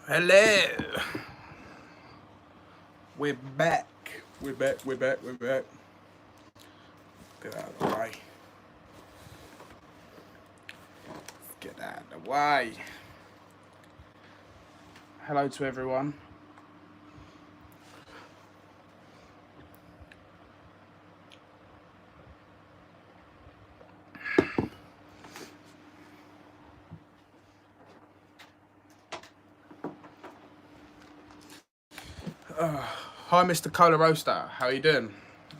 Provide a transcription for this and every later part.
Hello. We're back. We're back. Get out of the way. Get out of the way. Hello to everyone. Hi, Mr. Cola Roaster. How are you doing?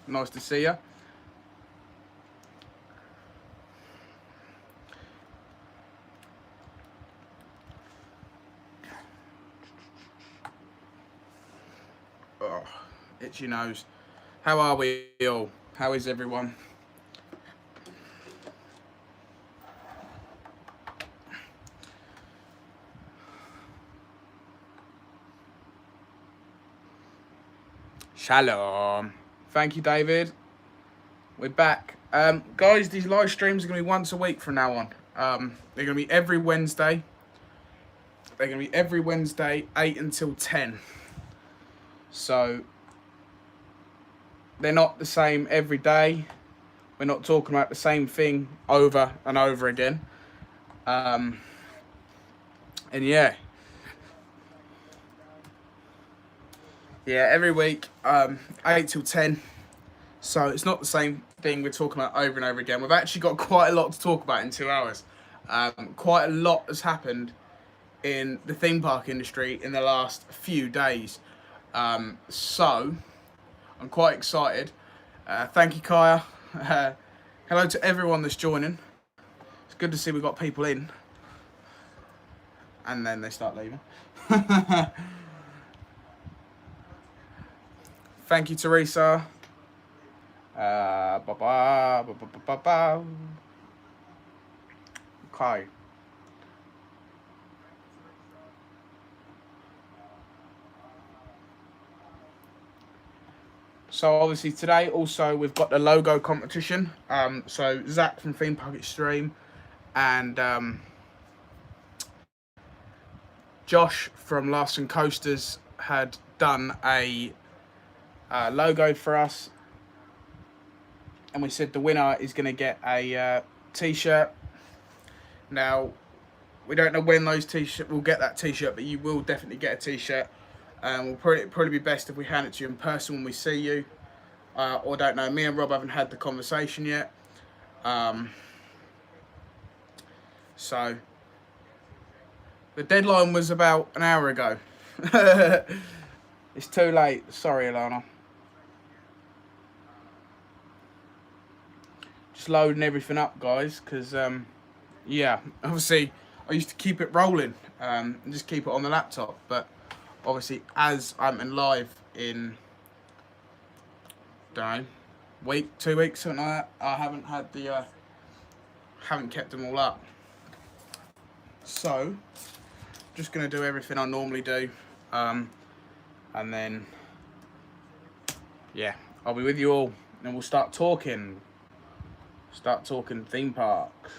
Nice to see you. Oh, itchy nose. How are we all? How is everyone? Shalom. Thank you, David. We're back. Guys, these live streams are going to be once a week from now on. They're going to be every Wednesday. They're going to be every Wednesday, 8 until 10. So, they're not the same every day. We're not talking about the same thing over and over again. And yeah. Yeah, every week, 8 till 10. So it's not the same thing we're talking about over and over again. We've actually got quite a lot to talk about in 2 hours. Quite a lot has happened in the theme park industry in the last few days. So I'm quite excited. Thank you, Kaya. Hello to everyone that's joining. It's good to see we've got people in. And then they start leaving. Thank you, Teresa. Okay. So obviously today also we've got the logo competition. So Zach from Theme Park Extreme and Josh from Larson Coasters had done a logo for us, and we said the winner is going to get a t-shirt. Now we don't know when those t-shirt will get that t-shirt, but you will definitely get a t-shirt. Will probably be best if we hand it to you in person when we see you. Or don't know. Me and Rob haven't had the conversation yet. So the deadline was about an hour ago. It's too late. Sorry, Alana. Just loading everything up, guys, because yeah, obviously I used to keep it rolling and just keep it on the laptop, but obviously as I'm in live in, don't know, week, 2 weeks, something like that, I haven't had the haven't kept them all up. So just gonna do everything I normally do, and then yeah, I'll be with you all, and we'll start talking theme parks.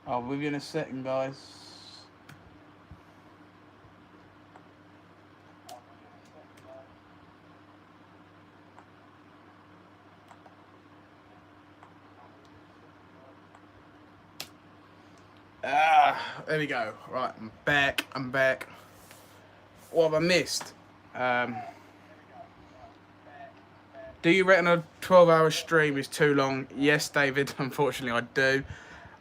I'll be with you in a second, guys. There we go. Right, I'm back. I'm back. What have I missed? Do you reckon a 12-hour stream is too long? Yes, David. Unfortunately, I do.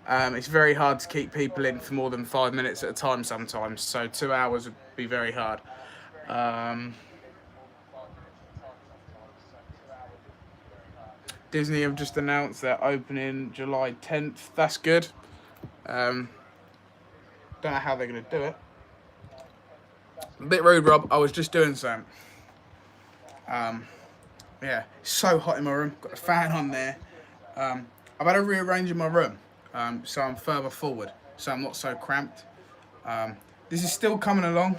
It's very hard to keep people in for more than 5 minutes at a time sometimes. So 2 hours would be very hard. Disney have just announced they're opening July 10th. That's good. Don't know how they're going to do it. A bit rude, Rob. I was just doing something. Yeah, it's so hot in my room. Got a fan on there. I've had to rearrange in my room, so I'm further forward, so I'm not so cramped. This is still coming along.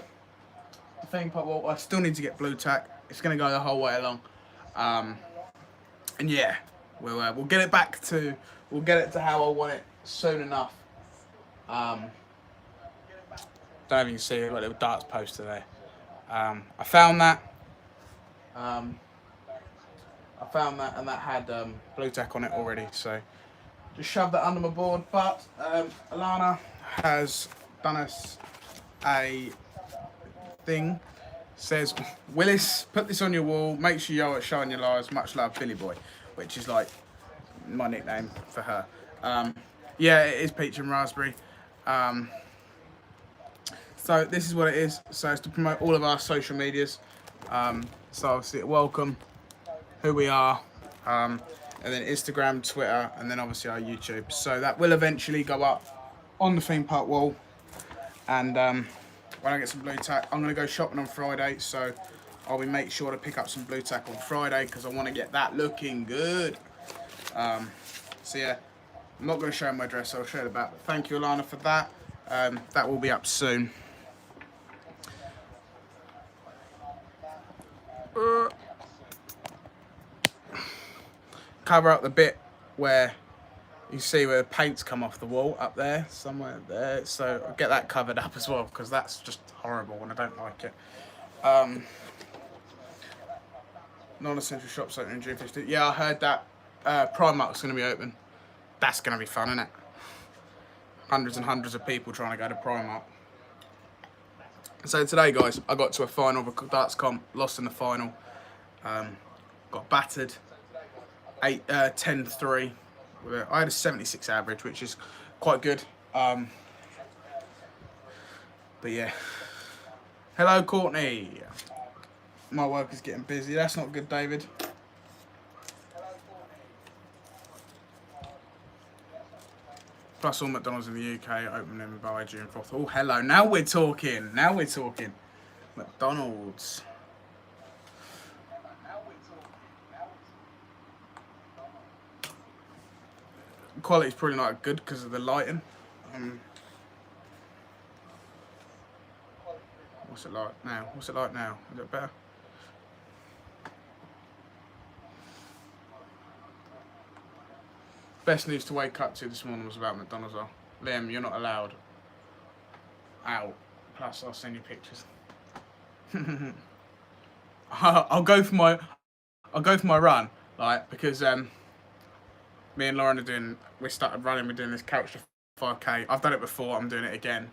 I think, well, I still need to get blue tack. It's going to go the whole way along. And yeah, we'll get it back to, we'll get it to how I want it soon enough. Don't even see it, got a little darts poster there. I found that. And that had blue tack on it already, so just shoved that under my board. But Alana has done us a thing. Says, Willis, put this on your wall. Make sure you're showing your lies. Much love, Billy Boy, which is like my nickname for her. Yeah, it is peach and raspberry. So this is what it is. So it's to promote all of our social medias. So obviously, welcome, who we are, and then Instagram, Twitter, and then obviously our YouTube. So that will eventually go up on the theme park wall. And when I get some blue tack, I'm going to go shopping on Friday. So I'll be make sure to pick up some blue tack on Friday because I want to get that looking good. So yeah, I'm not going to show my dress. I'll show you the back. But thank you, Alana, for that. That will be up soon. Cover up the bit where you see where the paint's come off the wall up there, somewhere there. So I'll get that covered up as well because that's just horrible and I don't like it. Non-essential shops opening June 15th. Yeah, I heard that Primark's going to be open. That's going to be fun, isn't it? Hundreds and hundreds of people trying to go to Primark. So today, guys, I got to a final of a darts comp, lost in the final. Got battered, 10-3. I had a 76 average, which is quite good. But yeah. Hello, Courtney. My work is getting busy. That's not good, David. Plus all McDonald's in the UK opening by June 4th. Oh, hello. Now we're talking. Now we're talking. McDonald's. Quality's probably not good because of the lighting. What's it like now? What's it like now? Is it better? Best news to wake up to this morning was about McDonald's. Liam, you're not allowed out. Plus, I'll send you pictures. I'll go for my run, like because me and Lauren are doing. We started running. We're doing this couch to 5K. I've done it before. I'm doing it again.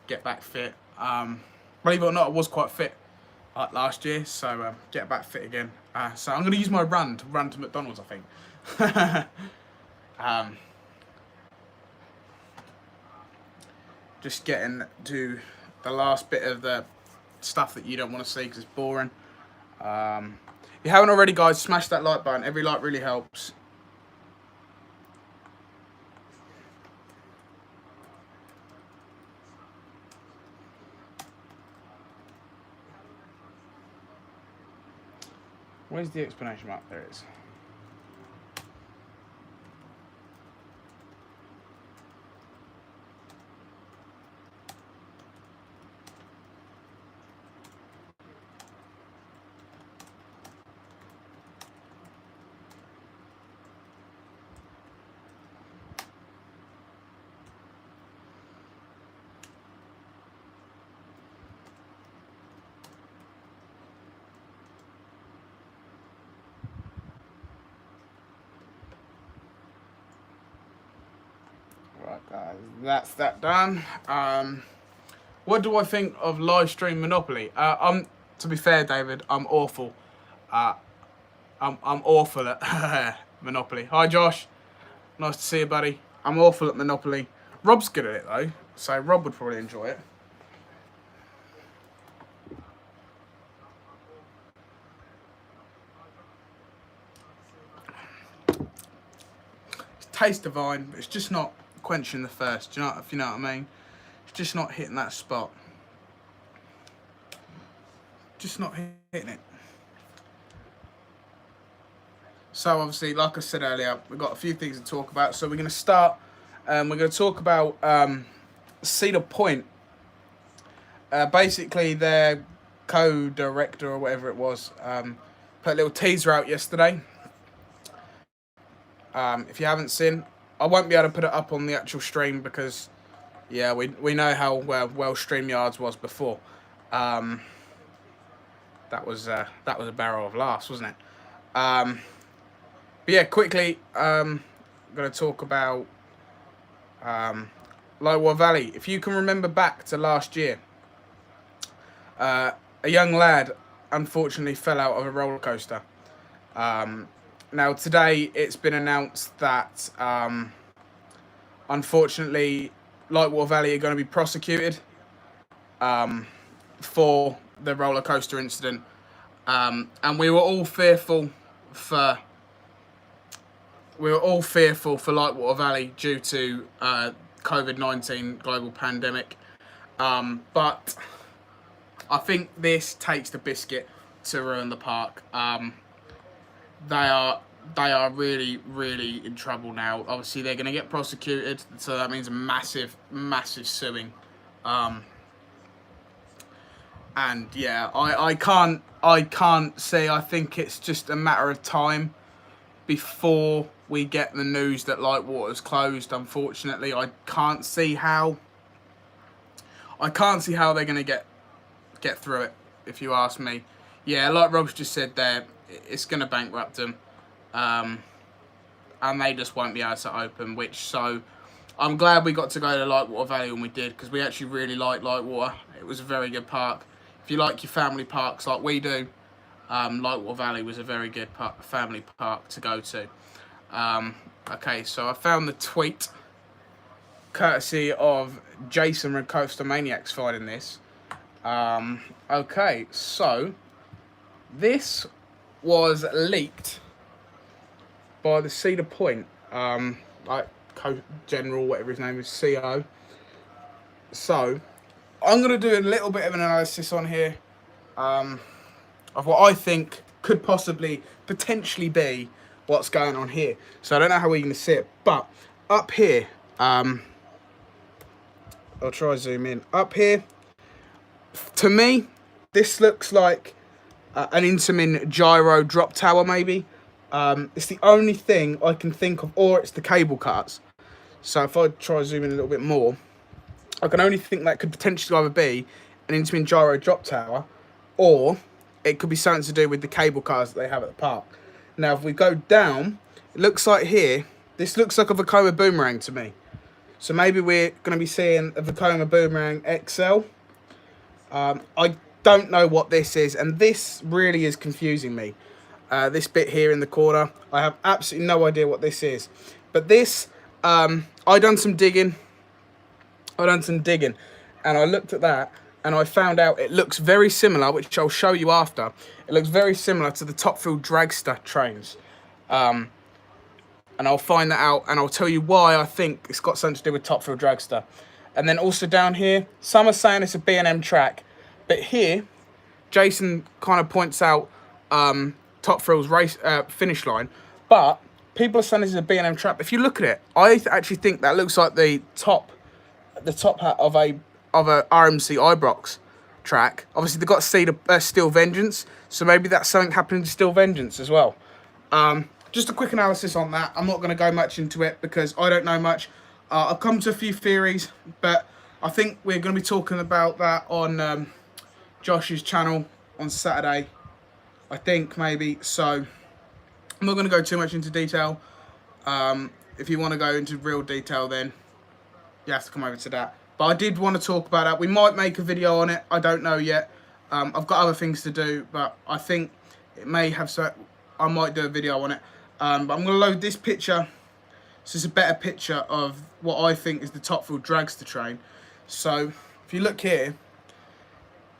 Get back fit. Believe it or not, I was quite fit like last year, so get back fit again. So I'm going to use my run to McDonald's, I think. Just getting to the last bit of the stuff that you don't want to see because it's boring. If you haven't already, guys, smash that like button. Every like really helps. Where's the explanation mark? There it is. guys, that's that done. What do I think of live stream Monopoly? To be fair, David, I'm awful. I'm awful at Monopoly. Hi, Josh. Nice to see you, buddy. I'm awful at Monopoly. Rob's good at it though, so Rob would probably enjoy it. It tastes divine, but it's just not quenching the thirst. Do you know, if you know what I mean? It's just not hitting that spot. Just not hitting it. So obviously, like I said earlier, we've got a few things to talk about. So we're going to start. We're going to talk about Cedar Point. Basically, their co-director or whatever it was put a little teaser out yesterday. If you haven't seen, I won't be able to put it up on the actual stream because, yeah, we know how well StreamYards was before. That was a barrel of laughs, wasn't it? But yeah, quickly, I'm going to talk about Lightwater Valley. If you can remember back to last year, a young lad unfortunately fell out of a roller coaster. Now today it's been announced that unfortunately Lightwater Valley are going to be prosecuted for the roller coaster incident, and we were all fearful for Lightwater Valley due to COVID-19 global pandemic, but I think this takes the biscuit to ruin the park. They are really, really in trouble now. Obviously, they're going to get prosecuted, so that means a massive suing. And yeah, I can't say. I think it's just a matter of time before we get the news that Lightwater's closed. Unfortunately, I can't see how they're going to get through it, if you ask me. Yeah, like Rob's just said there, it's going to bankrupt them, and they just won't be able to open, so I'm glad we got to go to Lightwater Valley when we did, because we actually really liked Lightwater. It was a very good park. If you like your family parks like we do, Lightwater Valley was a very good family park to go to. Okay, so I found the tweet courtesy of Jason from Coaster Maniacs finding this. Okay, so this was leaked by the Cedar Point, like General, whatever his name is, CO. So I'm going to do a little bit of an analysis on here of what I think could potentially be what's going on here. So I don't know how we're going to see it, but up here, I'll try to zoom in. Up here, to me, this looks like an Intamin gyro drop tower, maybe. It's the only thing I can think of, or it's the cable cuts. So if I try to zoom in a little bit more, I can only think that could potentially either be an Intamin gyro drop tower, or it could be something to do with the cable cars that they have at the park. Now, if we go down, it looks like here, this looks like a Vekoma Boomerang to me. So maybe we're going to be seeing a Vekoma Boomerang XL. I don't know what this is, and this really is confusing me. This bit here in the corner, I have absolutely no idea what this is. But this, I done some digging, and I looked at that, and I found out it looks very similar, which I'll show you after. It looks very similar to the Topfield Dragster trains. And I'll find that out, and I'll tell you why I think it's got something to do with Topfield Dragster. And then also down here, some are saying it's a B&M track, but here, Jason kind of points out Topfield's race finish line, but people are saying this is a B&M track. If you look at it, I actually think that looks like the top hat of a RMC Ibrox track. Obviously, they've got Steel Vengeance, so maybe that's something happening to Steel Vengeance as well. Just a quick analysis on that. I'm not going to go much into it because I don't know much. I've come to a few theories, but I think we're going to be talking about that on Josh's channel on Saturday. I think maybe. So I'm not going to go too much into detail. If you want to go into real detail, then you have to come over to that. But I did want to talk about that. We might make a video on it. I don't know yet. I've got other things to do, but I think it may have. So I might do a video on it. But I'm going to load this picture. This is a better picture of what I think is the Topfield dragster train. So if you look here,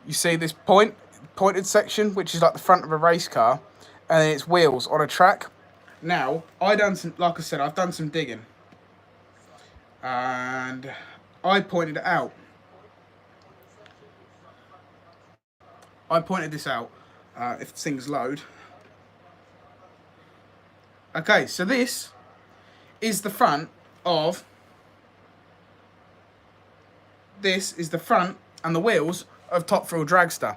you see this pointed section, which is like the front of a race car, and then its wheels on a track. Now, like I said, I've done some digging, and I pointed it out. I pointed this out. If things load. Okay, so this is the front of. This is the front and the wheels of Topfield dragster.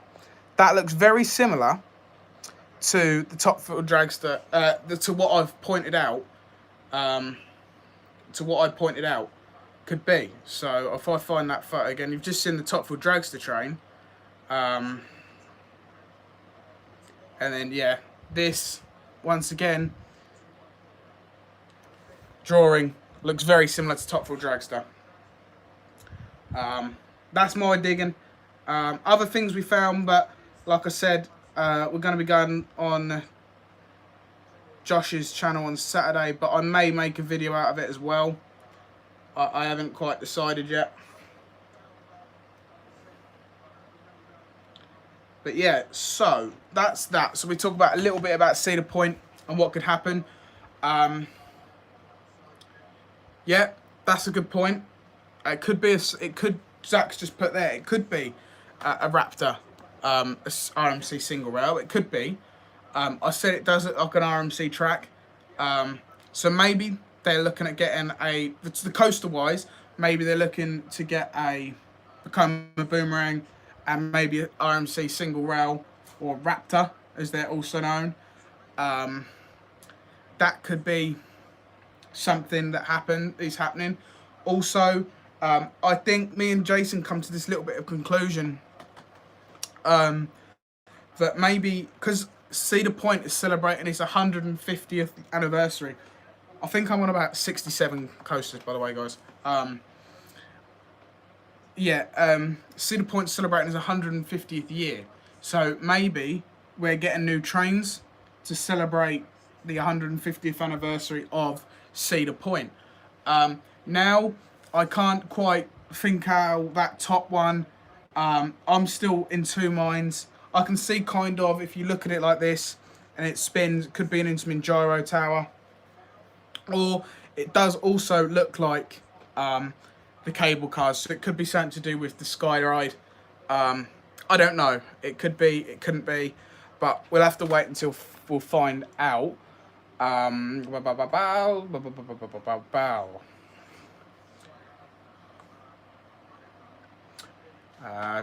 That looks very similar to the Topfield dragster, to what I've pointed out. Could be. So if I find that photo again, you've just seen the Topfield dragster train. And then, yeah, this, once again, drawing looks very similar to Topfield dragster. That's my digging. Other things we found, but like I said, we're going to be going on Josh's channel on Saturday, but I may make a video out of it as well. I haven't quite decided yet. But yeah, so that's that. So we talk about a little bit about Cedar Point and what could happen. Yeah, that's a good point. It could be Zach's just put there, it could be a Raptor, a RMC single rail. It could be. I said it does look like an RMC track. So maybe they're looking at getting the coaster wise, maybe they're looking to become a Boomerang and maybe an RMC single rail or Raptor, as they're also known. That could be something that is happening. Also, I think me and Jason come to this little bit of conclusion that maybe because Cedar Point is celebrating its 150th anniversary. I think I'm on about 67 coasters, by the way, guys. Cedar Point celebrating its 150th year. So maybe we're getting new trains to celebrate the 150th anniversary of Cedar Point. Now, I can't quite think how that top one, I'm still in two minds. I can see kind of, if you look at it like this, and it spins, it could be an Intamin gyro tower. Or it does also look like the cable cars, so it could be something to do with the Skyride. I don't know. It could be, it couldn't be, but we'll have to wait until we'll find out. I've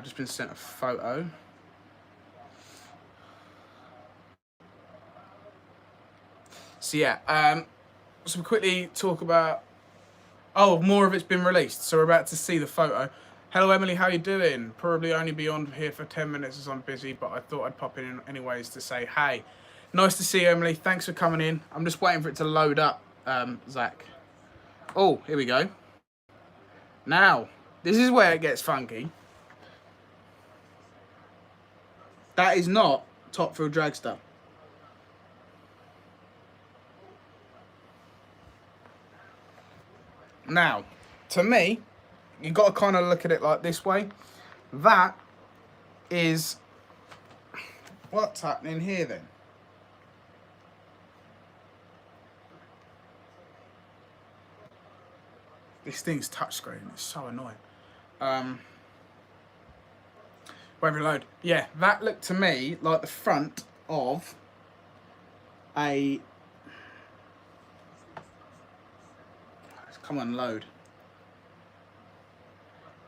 just been sent a photo. So yeah, so we'll quickly talk about. Oh, more of it's been released, so we're about to see the photo. Hello Emily, how you doing? Probably only be on here for 10 minutes as I'm busy, but I thought I'd pop in anyways to say hey. Nice to see you, Emily. Thanks for coming in. I'm just waiting for it to load up, Zach. Oh, here we go. Now, this is where it gets funky. That is not Topfield Dragster. Now, to me, you've got to kind of look at it like this way. That is... What's happening here then? This thing's touchscreen. It's so annoying. Wait, reload. Yeah, that looked to me like the front of a... Come on, load.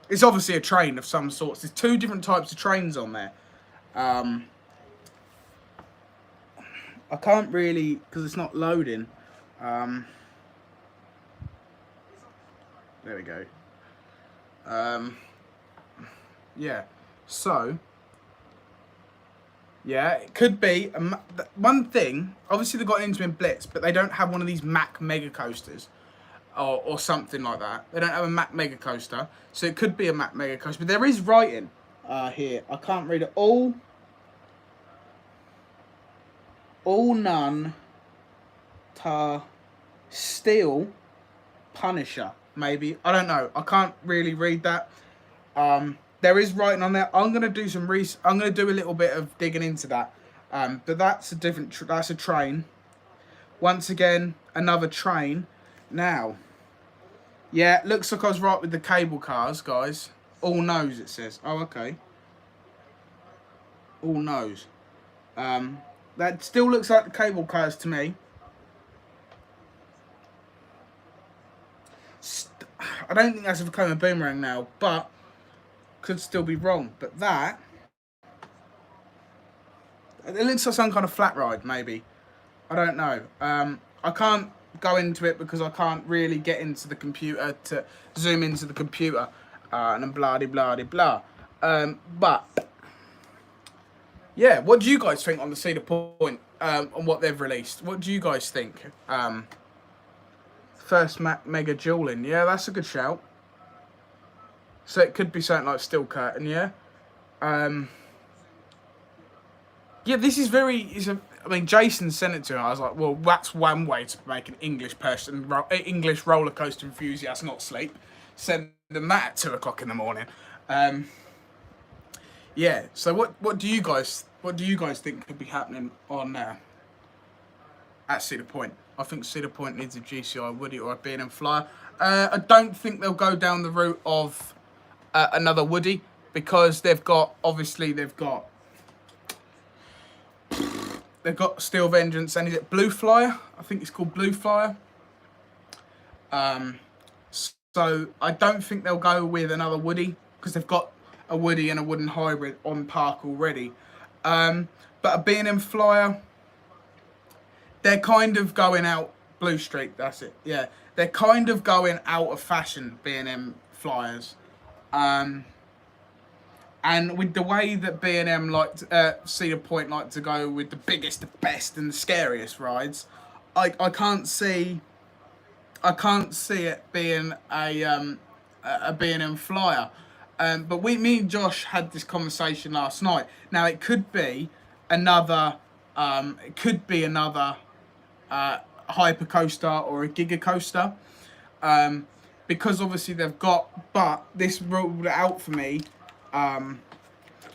It's obviously a train of some sorts. There's two different types of trains on there. I can't really, because it's not loading. There we go. Yeah, so yeah, it could be one thing. Obviously, they've got an Intamin Blitz, but they don't have one of these Mac mega coasters. or something like that. They don't have a Mapmaker coaster, so it could be a Mapmaker coaster. But there is writing here. I can't read it. All none ta steel Punisher. Maybe, I don't know. I can't really read that. There is writing on there. I'm gonna do some I'm gonna do a little bit of digging into that. But that's a different. That's a train. Once again, another train. Now, yeah, looks like I was right with the cable cars, guys. All nose, it says. Oh, okay. All nose. That still looks like the cable cars to me. I don't think that's a become a boomerang now, but could still be wrong. But that, it looks like some kind of flat ride, maybe. I don't know. I can't go into it because I can't really get into the computer to zoom into the computer and blah de blah de blah. But yeah, what do you guys think on the Cedar Point on what they've released? What do you guys think? First Mega Dueling, yeah, that's a good shout. So it could be something like Steel Curtain, yeah. Yeah, this is very. I mean, Jason sent it to me. I was like, well, that's one way to make an English roller coaster enthusiast not sleep. Send them that at 2 o'clock in the morning. Yeah. So what do you guys think could be happening on at Cedar Point? I think Cedar Point needs a GCI Woody or a B&M Flyer. I don't think they'll go down the route of another Woody because they've got Steel Vengeance and is it Blue Flyer? I think it's called Blue Flyer. So I don't think they'll go with another Woody because they've got a Woody and a wooden hybrid on park already. But a B&M Flyer, they're kind of going out Blue Street. That's it. Yeah, they're kind of going out of fashion. B&M Flyers. And with the way that B&M Cedar Point like to go with the biggest, the best, and the scariest rides, I can't see it being a B&M Flyer. But me and Josh had this conversation last night. Now it could be another hyper coaster or a giga coaster, because obviously they've got. But this ruled it out for me.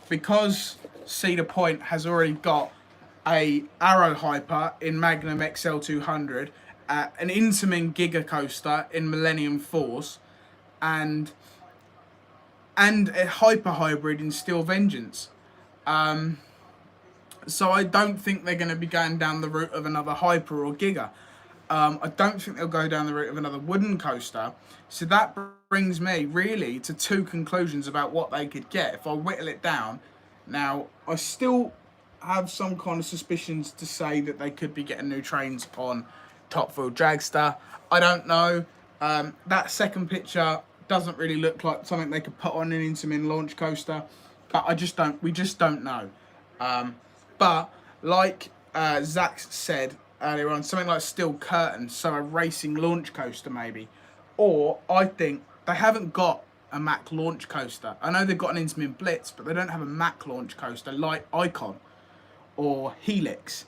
Because Cedar Point has already got a Arrow Hyper in Magnum XL200, an Intamin Giga Coaster in Millennium Force, and a Hyper Hybrid in Steel Vengeance. So I don't think they're going to be going down the route of another Hyper or Giga. I don't think they'll go down the route of another wooden coaster. So that brings me really to two conclusions about what they could get if I whittle it down. Now, I still have some kind of suspicions to say that they could be getting new trains on Top Thrill Dragster. I don't know. That second picture doesn't really look like something they could put on an Intamin launch coaster, but we just don't know. But like Zach said earlier on, something like Steel Curtain, so a racing launch coaster maybe. Or I think they haven't got a Mack launch coaster. I know they've got an Intamin Blitz, but they don't have a Mack launch coaster like Icon or Helix.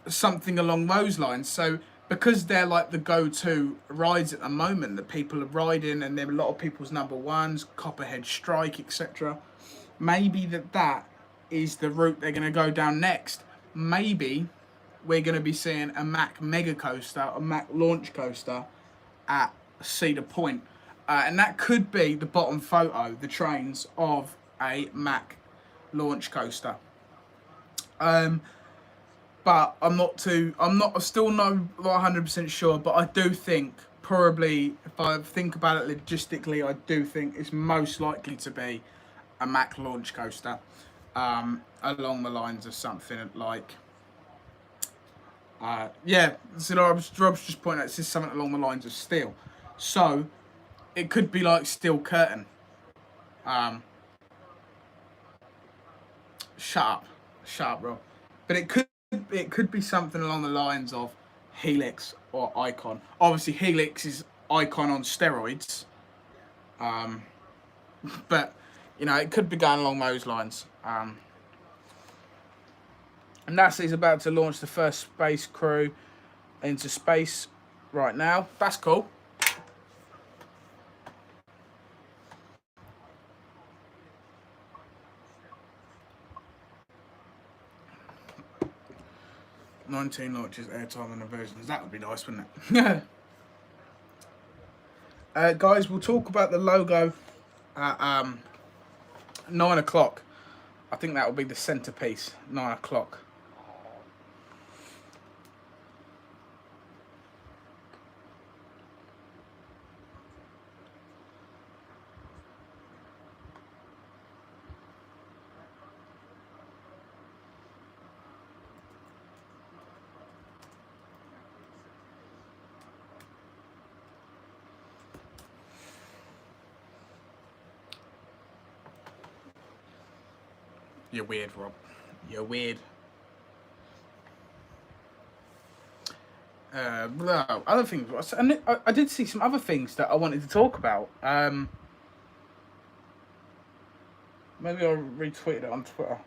Something along those lines. So because they're like the go-to rides at the moment that people are riding and they're a lot of people's number ones, Copperhead Strike, etc. Maybe that is the route they're going to go down next. Maybe we're going to be seeing a Mack Mega Coaster, a Mack Launch Coaster at Cedar Point. And that could be the bottom photo, the trains of a Mack Launch Coaster. But I'm still not 100% sure, but I do think probably, if I think about it logistically, I do think it's most likely to be a Mack Launch Coaster. Along the lines of something like, so Rob's just pointing out, this is something along the lines of Steel. So, it could be like Steel Curtain. Shut up, Rob. But it could be something along the lines of Helix or Icon. Obviously, Helix is Icon on steroids. But, you know, it could be going along those lines. NASA is about to launch the first space crew into space right now. That's cool. "19 launches, airtime and inversions." That would be nice, wouldn't it? Guys, we'll talk about the logo at 9 o'clock. I think that will be the centerpiece, 9 o'clock. You're weird, Rob. You're weird. Other things. I did see some other things that I wanted to talk about. Maybe I'll retweet it on Twitter.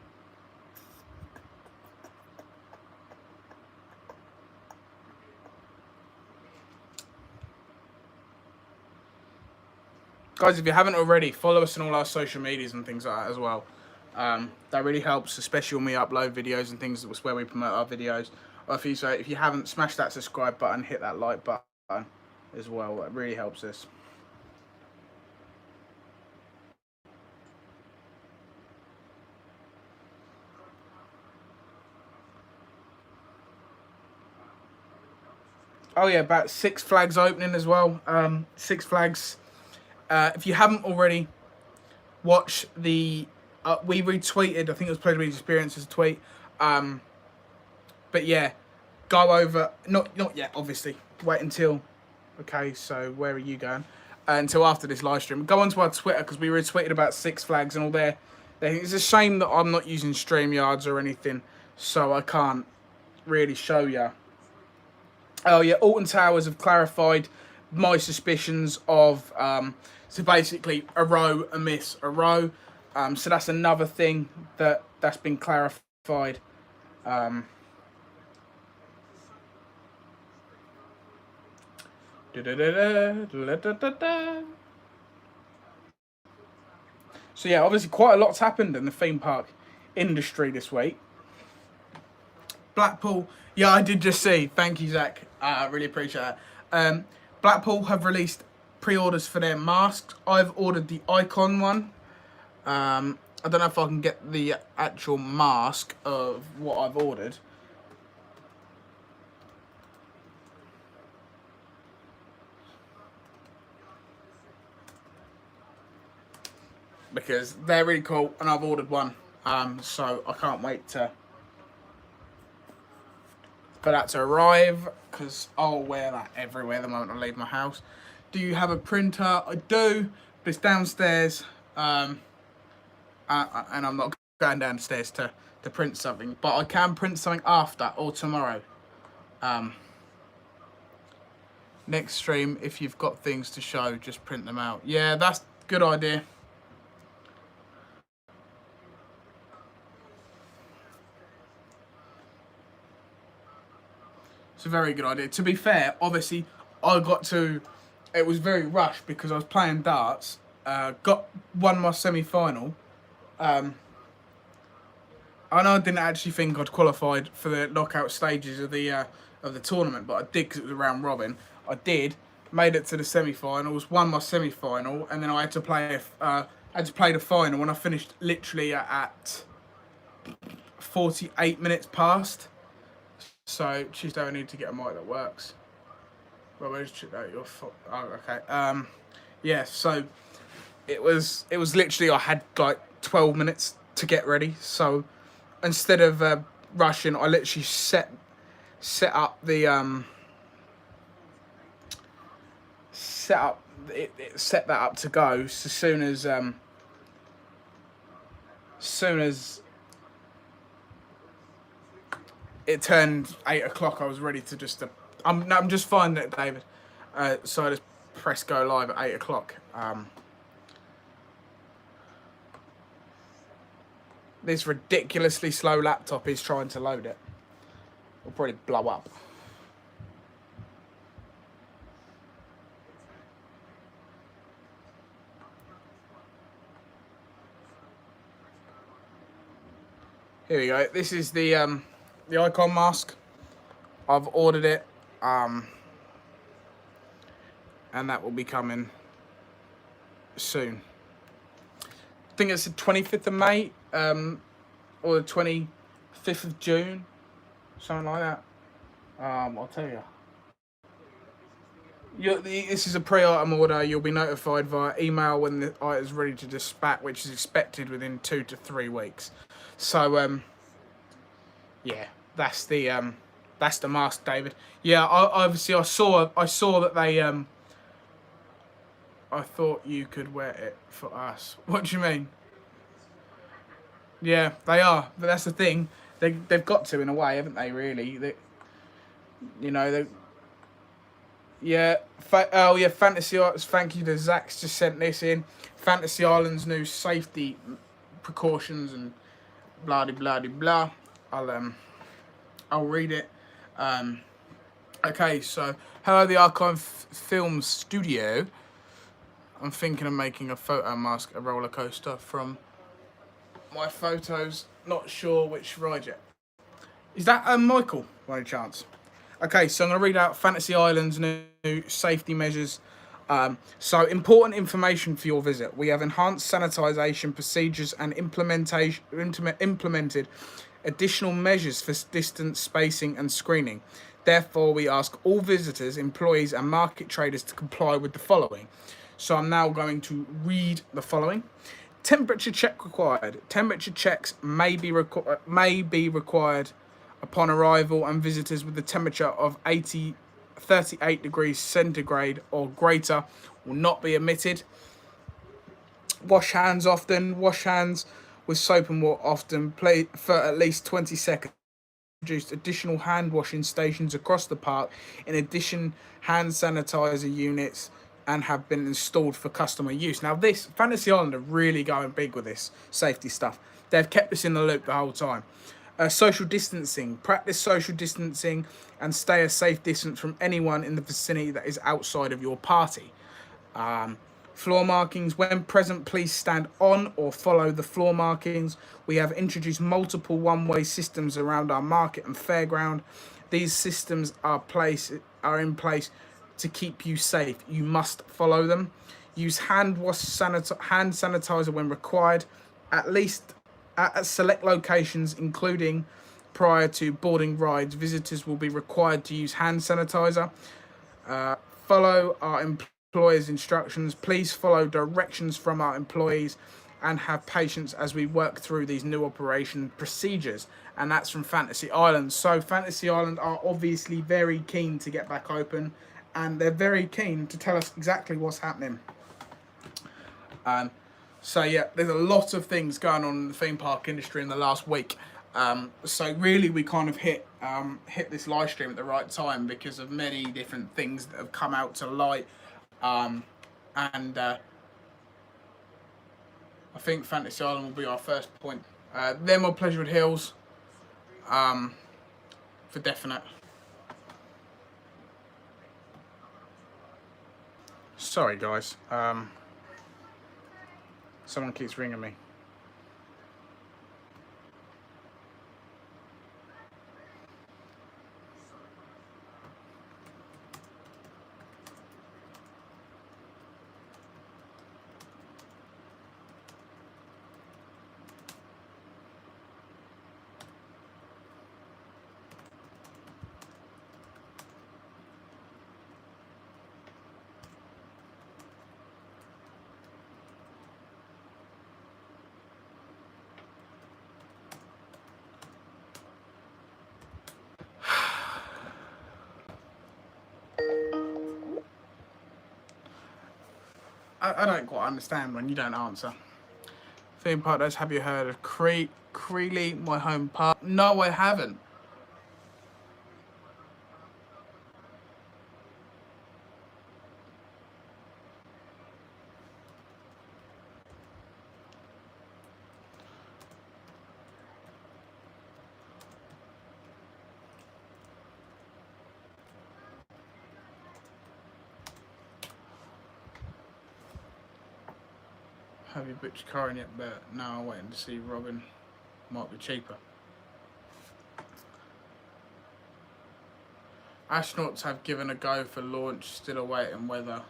Guys, if you haven't already, follow us on all our social medias and things like that as well. That really helps, especially when we upload videos and things. That's where we promote our videos. Or if you haven't, smash that subscribe button, hit that like button as well. That really helps us. Oh yeah, about Six Flags opening as well. Six Flags. If you haven't already, watch the. We retweeted. I think it was Pleasure Beach Experience's tweet. But yeah, go over. Not yet, obviously. Wait until. Okay, so where are you going? Until after this live stream. Go onto our Twitter because we retweeted about Six Flags and all there. It's a shame that I'm not using StreamYards or anything, so I can't really show you. Oh yeah, Alton Towers have clarified my suspicions of so basically a row, a miss, a row. So that's another thing that's been clarified. So yeah, obviously quite a lot's happened in the theme park industry this week. Blackpool, yeah, I did just see. Thank you, Zach. I really appreciate that. Blackpool have released pre-orders for their masks. I've ordered the Icon one. I don't know if I can get the actual mask of what I've ordered. Because they're really cool and I've ordered one. So I can't wait for that to arrive because I'll wear that everywhere the moment I leave my house. Do you have a printer? I do, but it's downstairs. And I'm not going downstairs to print something, but I can print something after or tomorrow. Next stream, if you've got things to show, just print them out. Yeah, that's a good idea. It's a very good idea. To be fair, obviously, it was very rushed because I was playing darts, won my semi-final. I know I didn't actually think I'd qualified for the knockout stages of the tournament, but I did because it was a round robin. I did, made it to the semi-finals, won my semi-final, and then I had to play the final when I finished literally at 48 minutes past. So Tuesday I need to get a mic that works. Well, where's your okay. Yeah. So it was literally I had like 12 minutes to get ready. So instead of rushing, I literally set up the set that up to go. So soon as it turned 8 o'clock, I was ready to just I'm just finding it, David. So I just press go live at 8 o'clock. This ridiculously slow laptop is trying to load it. It'll probably blow up. Here we go. This is the icon mask. I've ordered it, and that will be coming soon. I think it's the 25th of May, or the 25th of June, something like that. I'll tell you. This is a pre-item order. You'll be notified via email when the item is ready to dispatch, which is expected within 2 to 3 weeks. So, yeah, that's the mask, David. Yeah, I saw that they I thought you could wear it for us. What do you mean? Yeah, they are, but that's the thing. They've got to, in a way, haven't they? Really, you know, they. Yeah. Oh yeah, Fantasy Arts. Thank you to Zach's just sent this in. Fantasy Island's new safety precautions and blah blah blah blah. I'll read it. Okay, so hello, the Archive Film Studio. I'm thinking of making a photo mask, a roller coaster from my photos. Not sure which ride yet. Is that Michael, by any chance? Okay, so I'm going to read out Fantasy Island's new safety measures. So, important information for your visit. We have enhanced sanitisation procedures and implemented additional measures for distance, spacing and screening. Therefore, we ask all visitors, employees and market traders to comply with the following. So I'm now going to read the following. Temperature check required. Temperature checks may be required upon arrival, and visitors with the temperature of 38 degrees centigrade or greater will not be admitted. Wash hands often. Wash hands with soap and water often. Play for at least 20 seconds. Introduced additional hand washing stations across the park. In addition, hand sanitizer units and have been installed for customer use. Now, this Fantasy Island are really going big with this safety stuff. They've kept us in the loop the whole time. Social distancing. Practice social distancing and stay a safe distance from anyone in the vicinity that is outside of your party. Floor markings. When present, please stand on or follow the floor markings. We have introduced multiple one-way systems around our market and fairground. These systems are in place to keep you safe. You must follow them. Use hand sanitizer when required, at least at select locations, including prior to boarding rides. Visitors will be required to use hand sanitizer. Follow our employers' instructions. Please follow directions from our employees and have patience as we work through these new operation procedures. And that's from Fantasy Island. So Fantasy Island are obviously very keen to get back open, and they're very keen to tell us exactly what's happening. So yeah, there's a lot of things going on in the theme park industry in the last week. So really, we kind of hit this live stream at the right time because of many different things that have come out to light. And I think Fantasy Island will be our first point. Then more Pleasurewood Hills, for definite. Sorry, guys. Someone keeps ringing me. I don't quite understand when you don't answer. Theme park does. Have you heard of Creely, my home park? No, I haven't. Have you booked your car in yet? But no, I'm waiting to see Robin. Might be cheaper. Astronauts have given a go for launch, still awaiting weather.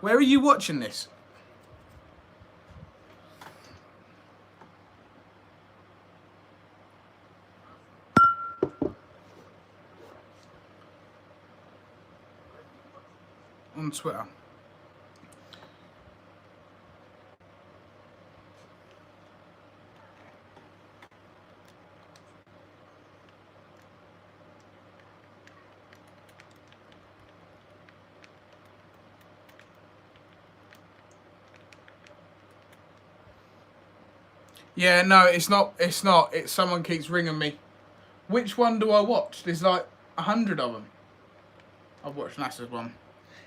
Where are you watching this? On Twitter. Yeah, no, it's not. It's not. It's someone keeps ringing me. Which one do I watch? There's like 100 of them. I've watched NASA's one.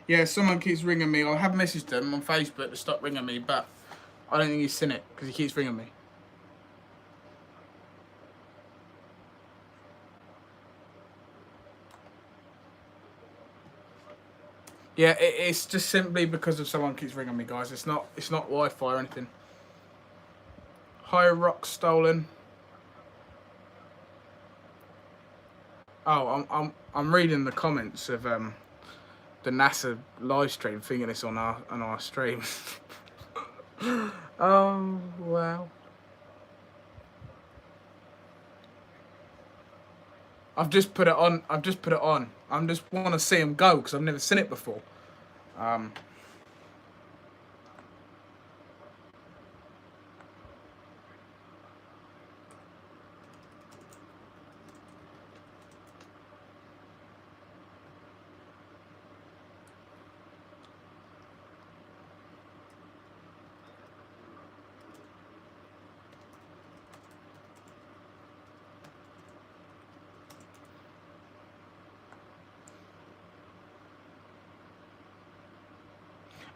Yeah, someone keeps ringing me. I have messaged them on Facebook to stop ringing me, but I don't think he's seen it because he keeps ringing me. Yeah, it's just simply because of someone keeps ringing me, guys. It's not Wi-Fi or anything. High rock stolen. Oh, I'm reading the comments of the NASA live stream, thinking it's on our stream. Oh wow. I've just put it on. I just want to see him go because I've never seen it before.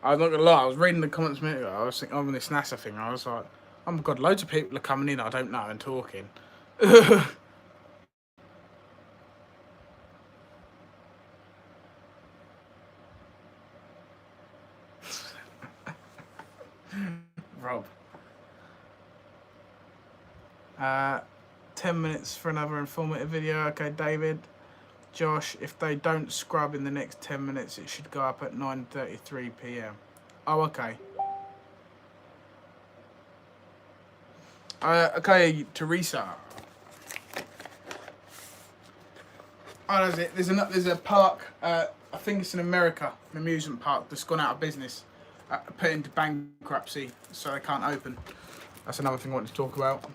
I'm not gonna lie. I was reading the comments a minute ago. I was thinking on this NASA thing. I was like, oh my god, loads of people are coming in I don't know and talking. Rob. 10 minutes for another informative video. Okay, David. Josh, if they don't scrub in the next 10 minutes, it should go up at 9:33 p.m. Oh, okay. Okay, Teresa. Oh, that's it. There's a park. I think it's in America, an amusement park that's gone out of business, put into bankruptcy, so they can't open. That's another thing I wanted to talk about.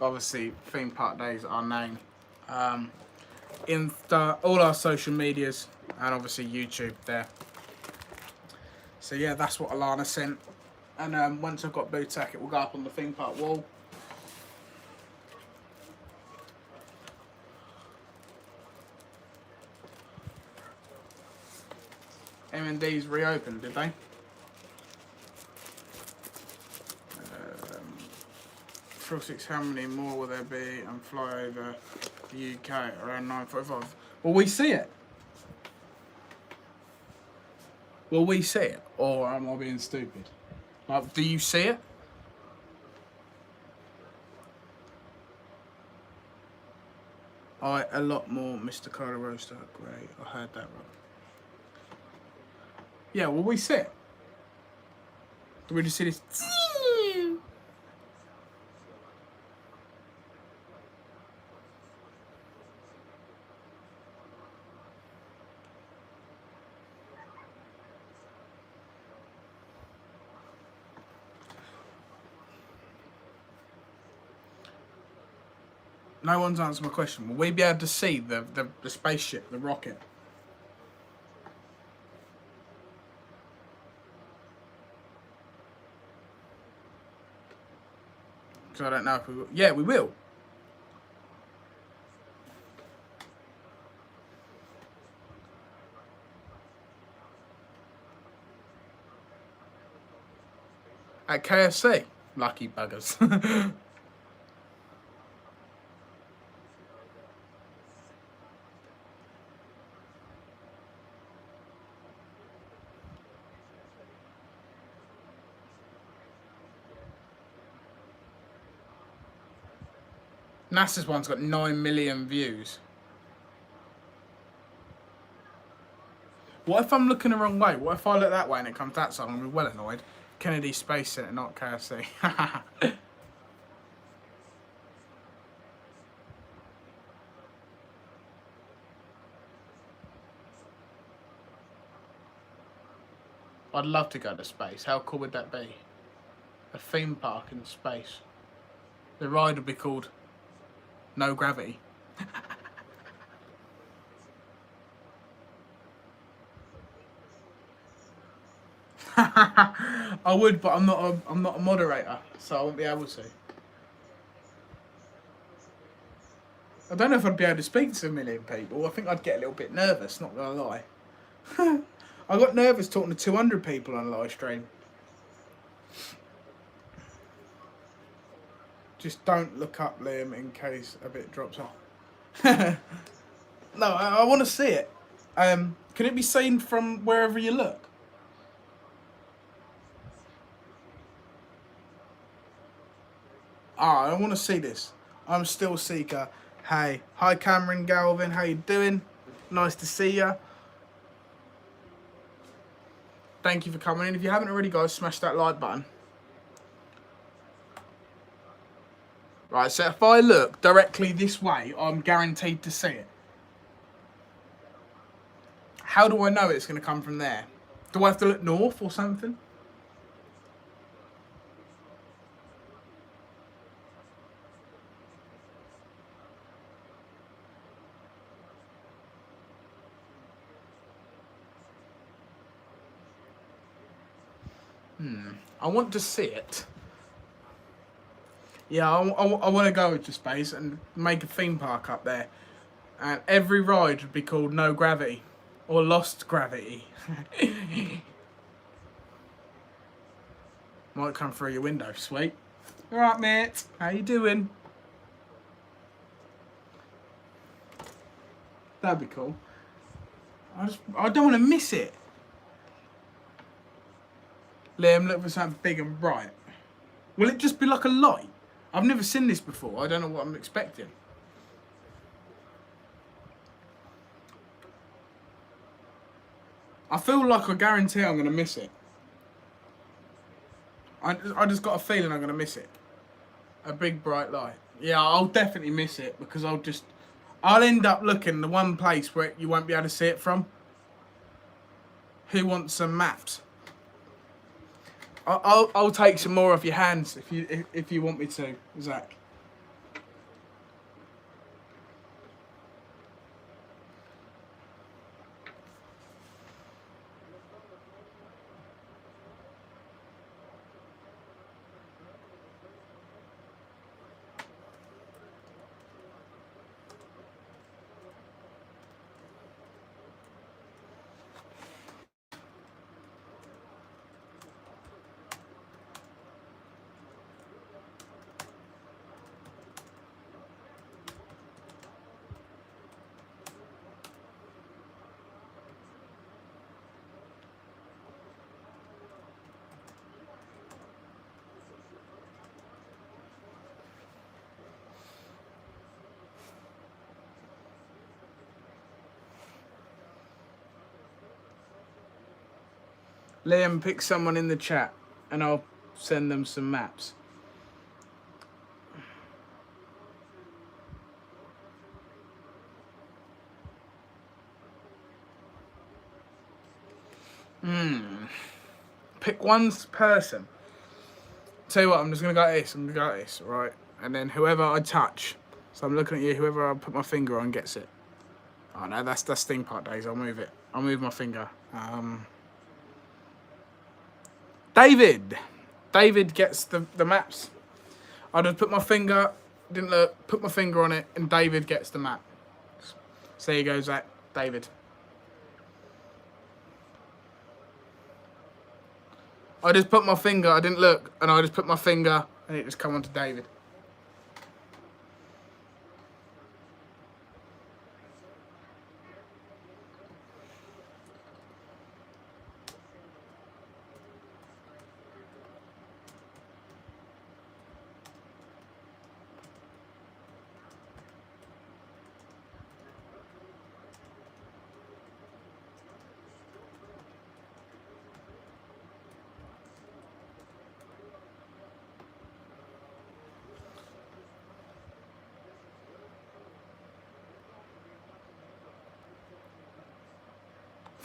Obviously, theme park days are known. Insta, all our social medias, and obviously YouTube there. So yeah, that's what Alana sent. And once I've got Bootak, it will go up on the theme park wall. M&D's reopened, did they? Thrill 6, how many more will there be and fly over the UK around 9:45? Will we see it? Will we see it? Or am I being stupid? Like, do you see it? A lot more Mr. Carter Roaster. Great, I heard that right. Yeah, will we see it? Do we just see this? No one's answered my question. Will we be able to see the spaceship, the rocket? Because I don't know if we will. Yeah, we will. At KFC. Lucky buggers. NASA's one's got 9 million views. What if I'm looking the wrong way? What if I look that way and it comes that side? I'm going to be well annoyed. Kennedy Space Center, not KFC. I'd love to go to space. How cool would that be? A theme park in space. The ride would be called No Gravity. I would, but I'm not a moderator, so I won't be able to. I don't know if I'd be able to speak to a million people. I think I'd get a little bit nervous, not gonna lie. I got nervous talking to 200 people on a live stream. Just don't look up, Liam, in case a bit drops off. No, I want to see it. Can it be seen from wherever you look? Ah, I want to see this. I'm still Seeker. Hey, hi Cameron Galvin, how you doing? Nice to see ya. Thank you for coming in. If you haven't already, guys, smash that like button. Right, so if I look directly this way, I'm guaranteed to see it. How do I know it's going to come from there? Do I have to look north or something? I want to see it. Yeah, I want to go to space and make a theme park up there. And every ride would be called No Gravity. Or Lost Gravity. Might come through your window, sweet. Alright, mate. How you doing? That'd be cool. I don't want to miss it. Liam, look for something big and bright. Will it just be like a light? I've never seen this before. I don't know what I'm expecting. I feel like I guarantee I'm going to miss it. I just got a feeling I'm going to miss it. A big bright light. Yeah, I'll definitely miss it because I'll end up looking the one place where you won't be able to see it from. Who wants some maps? I'll take some more off your hands if you want me to, Zach. Liam, pick someone in the chat and I'll send them some maps. Pick one person. Tell you what, I'm just going to go like this. I'm going to go like this, right? And then whoever I touch, so I'm looking at you, whoever I put my finger on gets it. Oh no, that's theme park days. I'll move it. I'll move my finger. David gets the maps. I just put my finger, didn't look, put my finger on it, and David gets the map. So there you go, Zach. David. I just put my finger, I didn't look, and I just put my finger, and it just come on to David.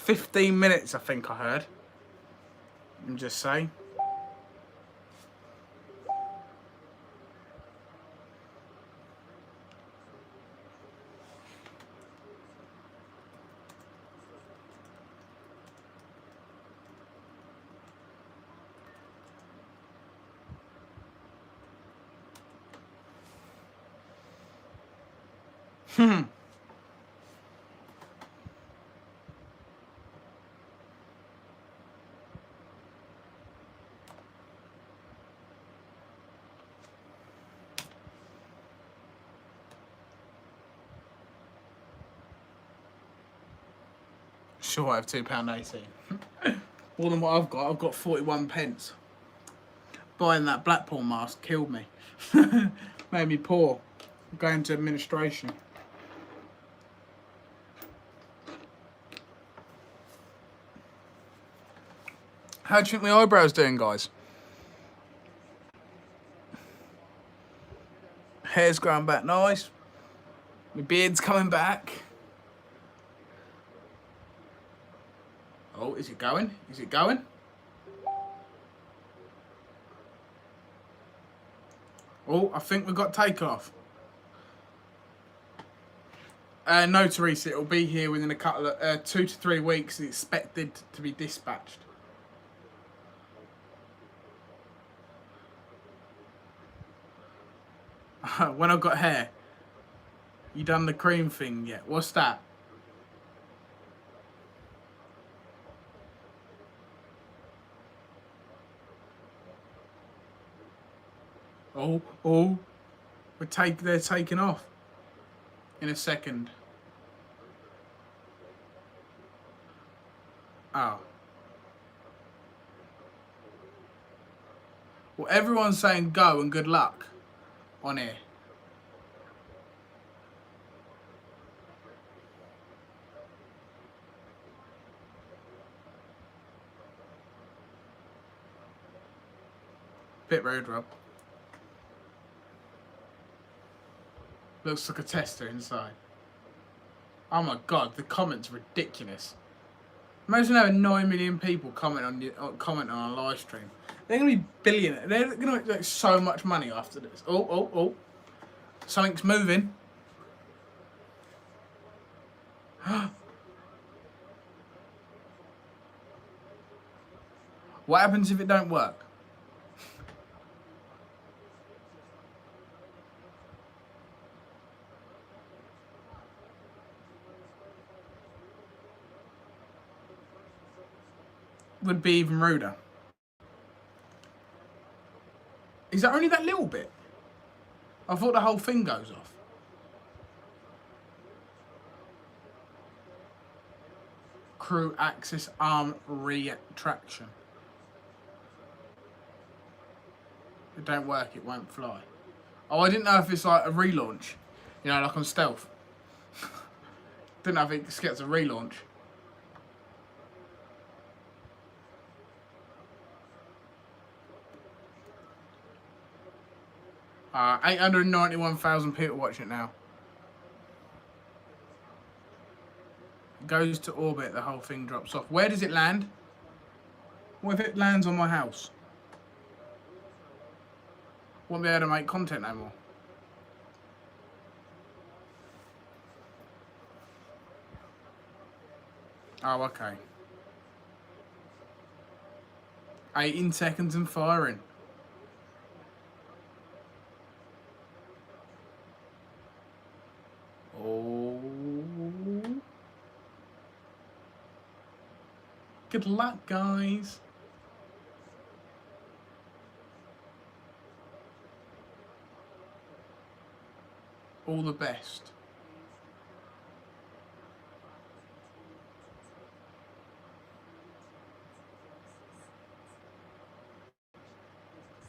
15 minutes, I think I heard. I'm just saying. Sure, I have £2.18. More than what I've got. I've got 41 pence. Buying that Blackpool mask killed me. Made me poor. Going to administration. How do you think my eyebrows doing, guys? Hair's growing back nice. My beard's coming back. Oh, is it going? Is it going? Oh, I think we've got takeoff. No, Teresa, it'll be here within a couple of 2 to 3 weeks. It's expected to be dispatched. When I've got hair. You done the cream thing yet? What's that? Oh, they're taking off in a second. Oh. Well, everyone's saying go and good luck on here. Bit rude, Rob. Looks like a tester inside. Oh my god, the comments are ridiculous. Imagine having 9 million people comment on a live stream. They're gonna be billionaires. They're gonna make so much money after this. Oh. Something's moving. What happens if it don't work? Would be even ruder. Is that only that little bit? I thought the whole thing goes off. Crew axis arm retraction. If it don't work, it won't fly. Oh, I didn't know if it's like a relaunch. You know, like on stealth. Didn't know if it gets a relaunch. — 891,000 people watch it now. It goes to orbit, the whole thing drops off. Where does it land? What if it lands on my house? Won't be able to make content no more. Oh, okay. 18 seconds and firing. Oh. Good luck, guys. All the best.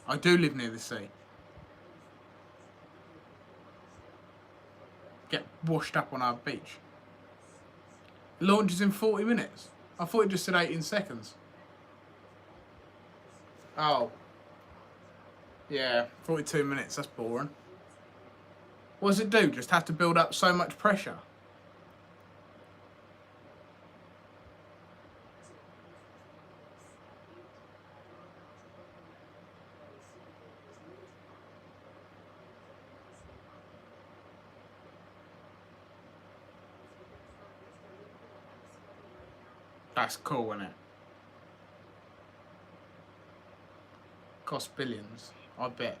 I do live near the sea. Get washed up on our beach. It launches in 40 minutes. I thought it just said 18 seconds. Oh. Yeah, 42 minutes, that's boring. What does it do? Just have to build up so much pressure? That's cool, isn't it? Cost billions, I bet.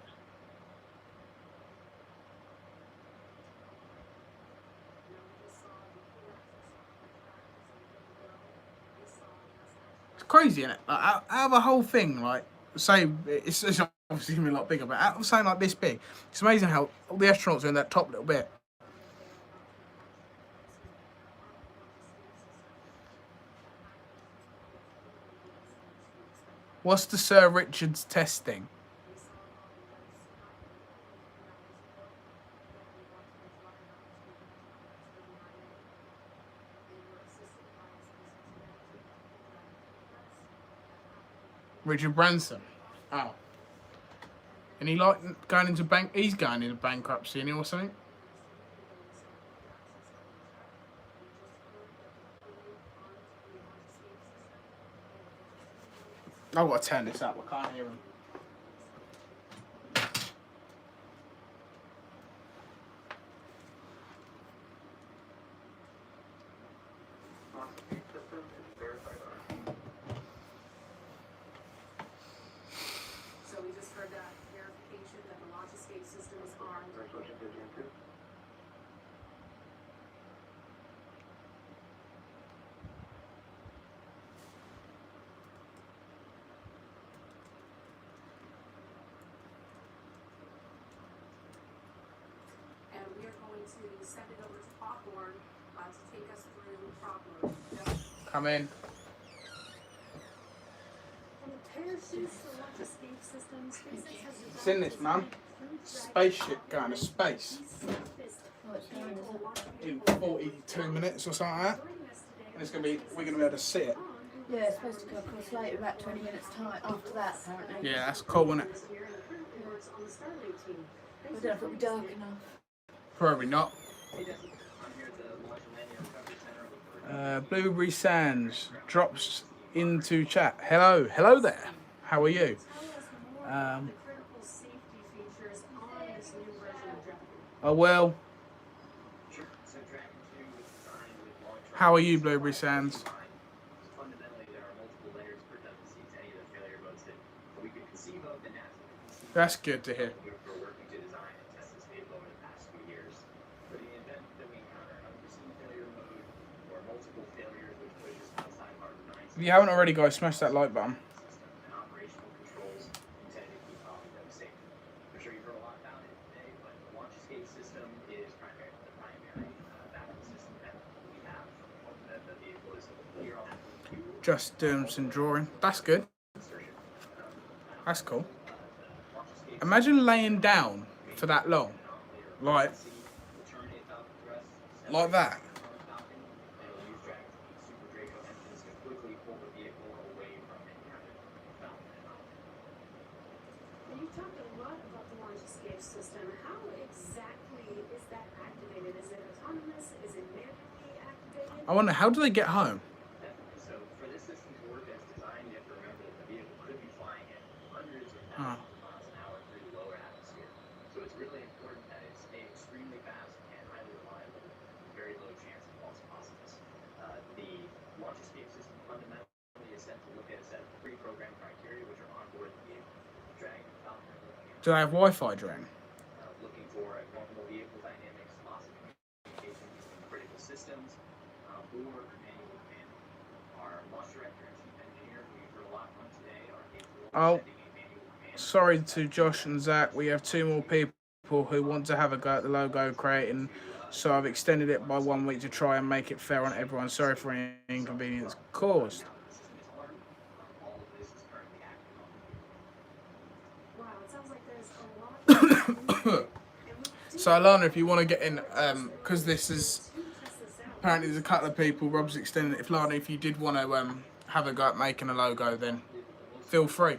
It's crazy, isn't it? Like, out of a whole thing, like, say, it's obviously going to be a lot bigger, but out of something like this big, it's amazing how all the astronauts are in that top little bit. What's the Sir Richard's testing? Richard Branson. Oh. And he like going into bank. He's going into bankruptcy, or something. I've got to turn this up. I can't hear him. So we just heard that verification that the launch escape system is armed. And we are going to send it over to Hawthorne to take us through proper. Come in. It's in this, man. Spaceship going to space. In 42 minutes or something like that. And it's gonna be, we're gonna be able to see it. Yeah, it's supposed to go across later, about 20 minutes time after that, apparently. Yeah, that's cool, isn't it? I don't know if it'll be dark enough. Probably not. Blueberry Sands drops into chat. Hello there. How are you? Oh well. How are you, Blueberry Sands? That's good to hear. If you haven't already, guys, smash that like button. Just doing some drawing. That's good. That's cool. Imagine laying down for that long. Like that. You talked a lot about the launch escape system. How exactly is that activated? Is it autonomous? Is it manually activated? I wonder, how do they get home? So for this system to work as designed, you have to remember that the vehicle could be flying at hundreds or thousands of miles an hour through the lower atmosphere. So it's really important that it stay extremely fast and highly reliable, with very low chance of false positives. The launch escape system fundamentally is set to look at a set of pre-programmed criteria which are on board the vehicle. Drag and falcon are looking at Do they have Wi-Fi during? looking for abnormal vehicle dynamics, loss of communication between critical systems, or manual command. Our launch director and chief engineer, who you've heard a lot from today, are capable of sending a manual command. Sorry to Josh and Zach. We have 2 more people who want to have a go at the logo creating, so I've extended it by 1 week to try and make it fair on everyone. Sorry for any inconvenience caused. All of this is currently active on the vehicle. Wow, it sounds like there's a lot. So Alana, if you want to get in, because this is apparently there's a couple of people. Rob's extending it. If Lana, if you did want to have a go at making a logo, then feel free.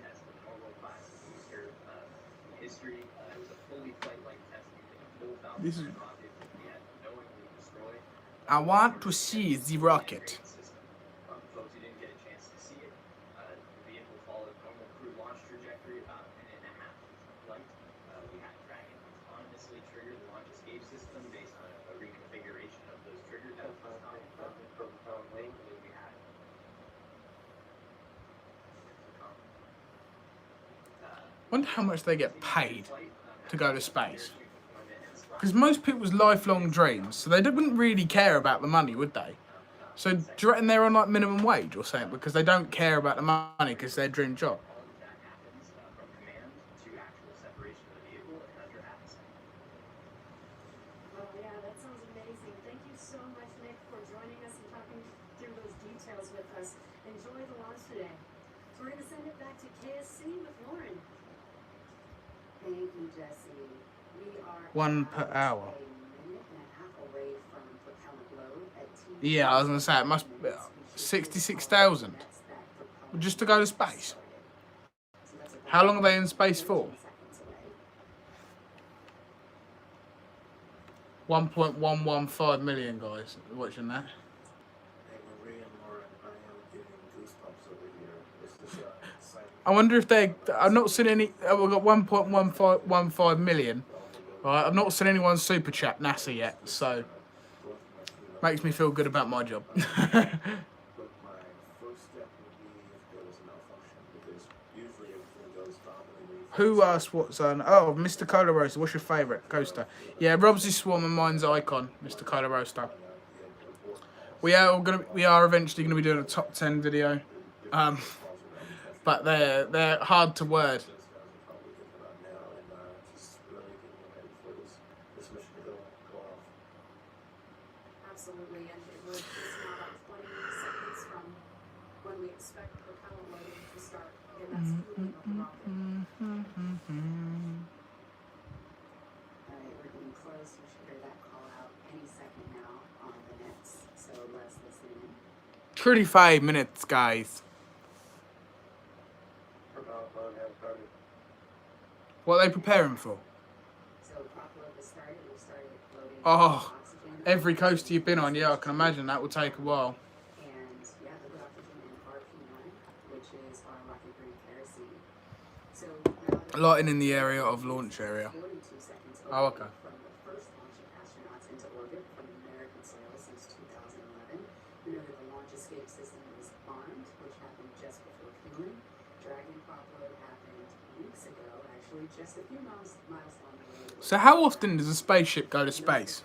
History, it was a fully flight-like test using a full Falcon This is. rocket that we had knowingly destroyed. I want to see the rocket. Folks who didn't get a chance to see it, the vehicle followed normal crew launch trajectory about a minute and a half flight. We had Dragon autonomously trigger the launch escape system based on a reconfiguration of those trigger depths. We had Wonder how much they get paid to go to space. Because most people's lifelong dreams, so they wouldn't really care about the money, would they? So do you reckon they're on like minimum wage or something because they don't care about the money because their dream job? Well, yeah, that sounds amazing. Thank you so much, Nick, for joining us and talking through those details with us. Enjoy the launch today. So we're going to send it back to KSC with Lauren. Thank you, Jesse. We are 1 per hour. a minute and a half away from propellant load at Yeah, I was gonna say it must be 66,000 just to go to space. How long are they in space for? 1.115 million guys watching that. I wonder if they. I've not seen any. We've got 1.15 million. Right, I've not seen anyone super chat NASA yet, so makes me feel good about my job. Who asked what's on? Oh, Mr. Cola Roaster. What's your favourite coaster? Yeah, Rob's is Swarm and mine's Icon, Mr. Cola Roaster. We are eventually gonna be doing a top 10 video, but they're hard to word. Absolutely, and we're just now about 20 seconds from when we expect propellant loading to start. Again, that's cooling of the rocket. All right, we're getting close. We should hear that call out any second now on the nets. So let's listen in. 35 minutes, guys. What are they preparing for? So prop load has started. We've started loading Oh, oxygen. every coaster you've been on, yeah, I can imagine that will take a while. And yeah, liquid oxygen in RP1, which is our rocket grade kerosene. So now Lighting in the area of launch area. 42 seconds Oh, away okay. from the first launch of astronauts into orbit from American soil since 2011. We know that the launch escape system was armed, which happened just before fueling. Dragon prop load happened weeks ago, actually, just a few miles along the way. So how often does a spaceship go to space?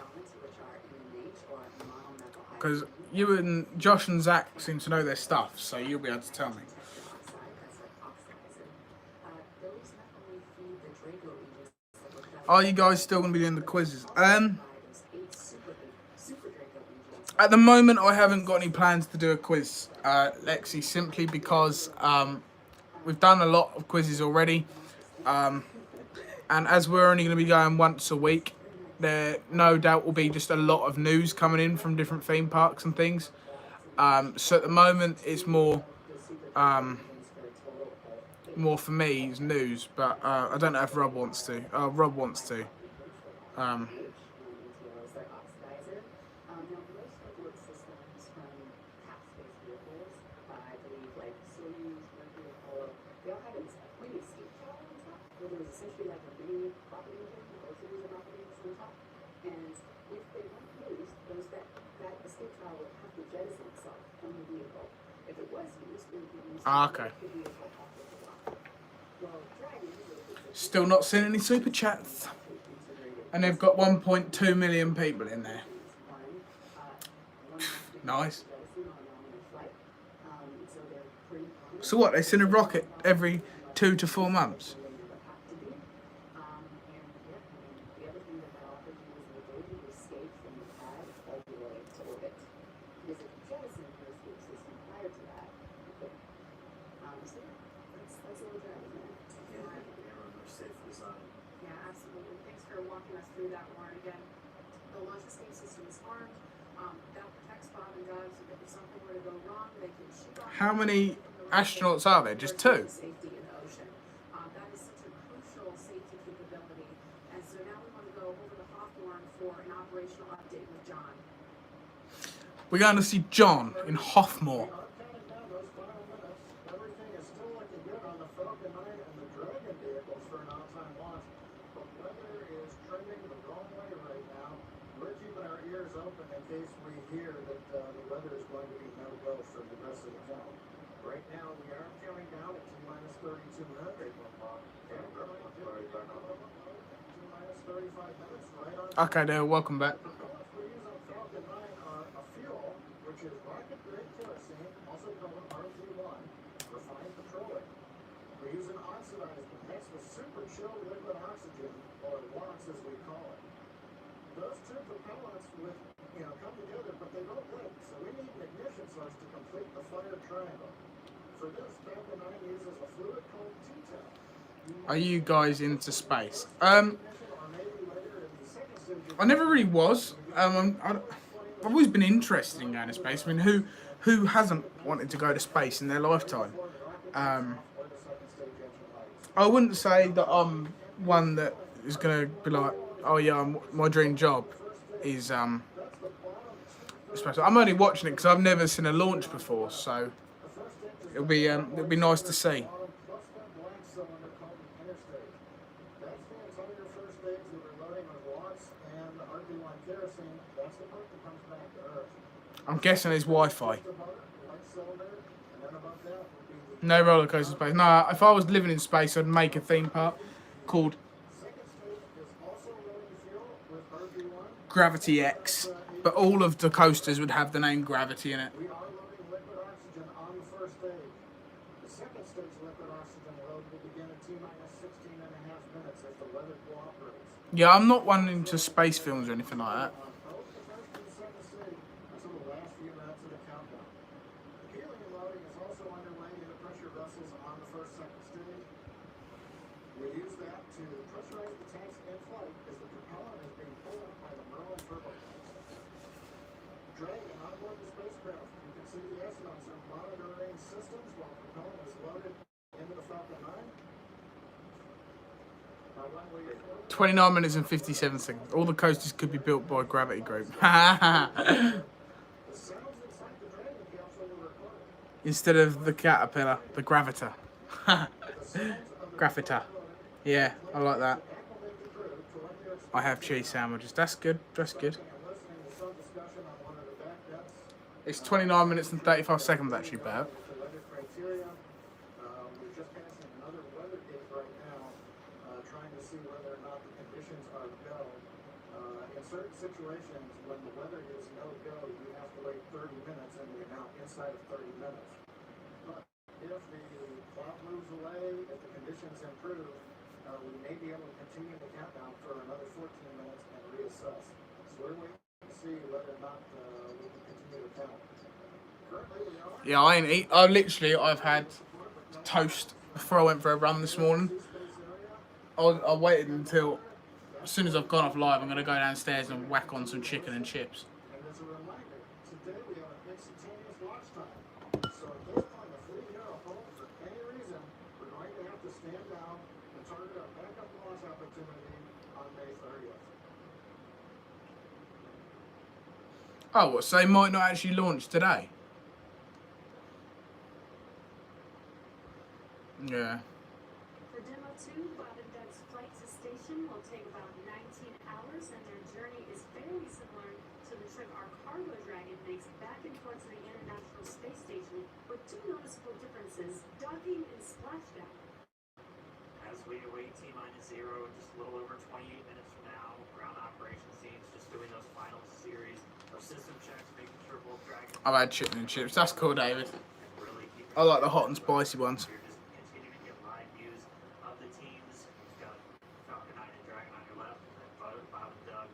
Because you and Josh and Zach seem to know their stuff, so you'll be able to tell me. Are you guys still going to be doing the quizzes? At the moment, I haven't got any plans to do a quiz, Lexi, simply because we've done a lot of quizzes already. And as we're only going to be going once a week, there no doubt will be just a lot of news coming in from different theme parks and things. So at the moment, it's more for me, it's news, but I don't know if Rob wants to. Rob wants to. Okay. Still not seeing any super chats. And they've got 1.2 million people in there. Nice. So what, they send a rocket every 2 to 4 months? How many astronauts are there? Just 2? That is such a crucial safety capability. And so now we want to go over to Hawthorne for an operational update with John. We're going to see John in Hoffmore. Everything is still looking good on the Falcon 9 and the Dragon vehicles for an on-time launch. But weather is trending the wrong way right now. We're keeping our ears open in case we hear that the weather is going to be no-go for the rest of the film. Right now, we are counting down at T-minus 32 minutes. And we're going to T-minus 35 minutes right on. Okay, there. Welcome back. The propellants we use on Falcon 9 are a fuel, which is rocket-grade kerosene, also called RG1, refined petroleum. We use an oxidizer mixed with super chilled liquid oxygen, or LOX as we call it. Those two propellants come together, but they don't link, so we need an ignition source to complete the fire triangle. For this, Falcon 9 uses a fluid called T-tail. Are you guys into space? I never really was. I've always been interested in going to space. I mean, who hasn't wanted to go to space in their lifetime? I wouldn't say that I'm one that is going to be like, oh yeah, my dream job is space. I'm only watching it because I've never seen a launch before, so it'll be nice to see. I'm guessing it's Wi-Fi. No roller coaster space. No, if I was living in space, I'd make a theme park called Gravity X, but all of the coasters would have the name Gravity in it. We are loading liquid oxygen on the first stage. The second stage liquid oxygen load will begin at T-minus 16 and a half minutes if the weather cooperates. Yeah, I'm not one into space films or anything like that. On both the first and second stage until the last few minutes of the countdown. The helium loading is also underway in the pressure vessels on the second stage. We use that to pressurize the tanks in flight as the propellant is being pulled up by the Merlin turbo tanks. Dragon on board the spacecraft. You can see the astronauts are monitoring systems while propellant is loaded into the Falcon 9. 29 minutes and 57 seconds. All the coasters could be built by Gravity Group. Instead of the caterpillar, the gravita. Gravita. Yeah, I like that. I have cheese sandwiches. That's good. That's good. It's 29 minutes and 35 seconds actually, Bert. Certain situations, when the weather is no-go, you have to wait 30 minutes and you're now inside of 30 minutes. But if the cloud moves away, if the conditions improve, we may be able to continue the countdown for another 14 minutes and reassess. So we're waiting to see whether or not we can continue to count. Currently, we are. Yeah, I ain't eat. I've had toast before I went for a run this morning. I waited until, as soon as I've gone off live, I'm going to go downstairs and whack on some chicken and chips. And as a reminder, today we have an instantaneous launch time. So at this point, if we hear a hole for any reason, we're going to have to stand down and target a backup launch opportunity on May 30th. Oh, what? So they might not actually launch today? Yeah. For Demo 2, Bob and Doug's flight to station will take about 19 hours, and their journey is fairly similar to the trip our cargo Dragon makes back and forth to the International Space Station, with two noticeable differences: docking and splashdown. As we await T-minus 0, just a little over 28 minutes from now, ground operations teams just doing those final series of system checks, making sure both Dragons. I've had chicken and chips. That's cool, David. Really I like the hot and spicy ones. You're just continuing to get live views of the teams. You've got Falcon 9 and Dragon on your left, and then Bob and Doug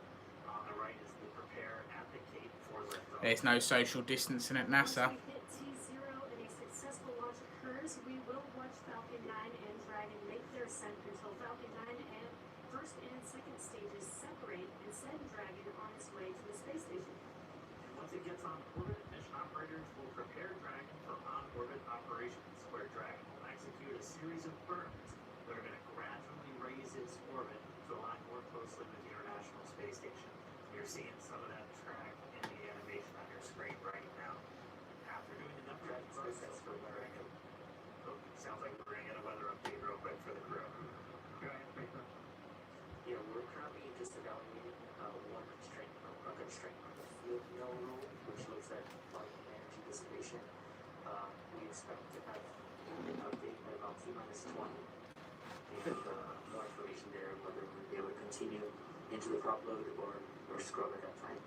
on the right as they prepare at the gate for liftoff. There's no social distancing at NASA. Once we hit T0 and a successful launch occurs, we will watch Falcon 9 and Dragon make their ascent until Falcon 9 and first and second stages separate and send Dragon on its way to the space station. And once it gets on orbit, mission operators will prepare Dragon for on-orbit operations, where Dragon will execute a series of burns that are going to gradually raise its orbit to align more closely with the International Space Station. You're seeing some of that track in the animation on your screen right now. After doing enough Dragon process for Dragon, sounds like we're going to get a weather update real quick for the crew. Yeah, we're currently just evaluating one constraint, a constraint on the field no rule, which looks at light energy dissipation. We've expect to have an update at about T-20. And more information there, whether we'll be able to continue into the prop load or scrub at that time.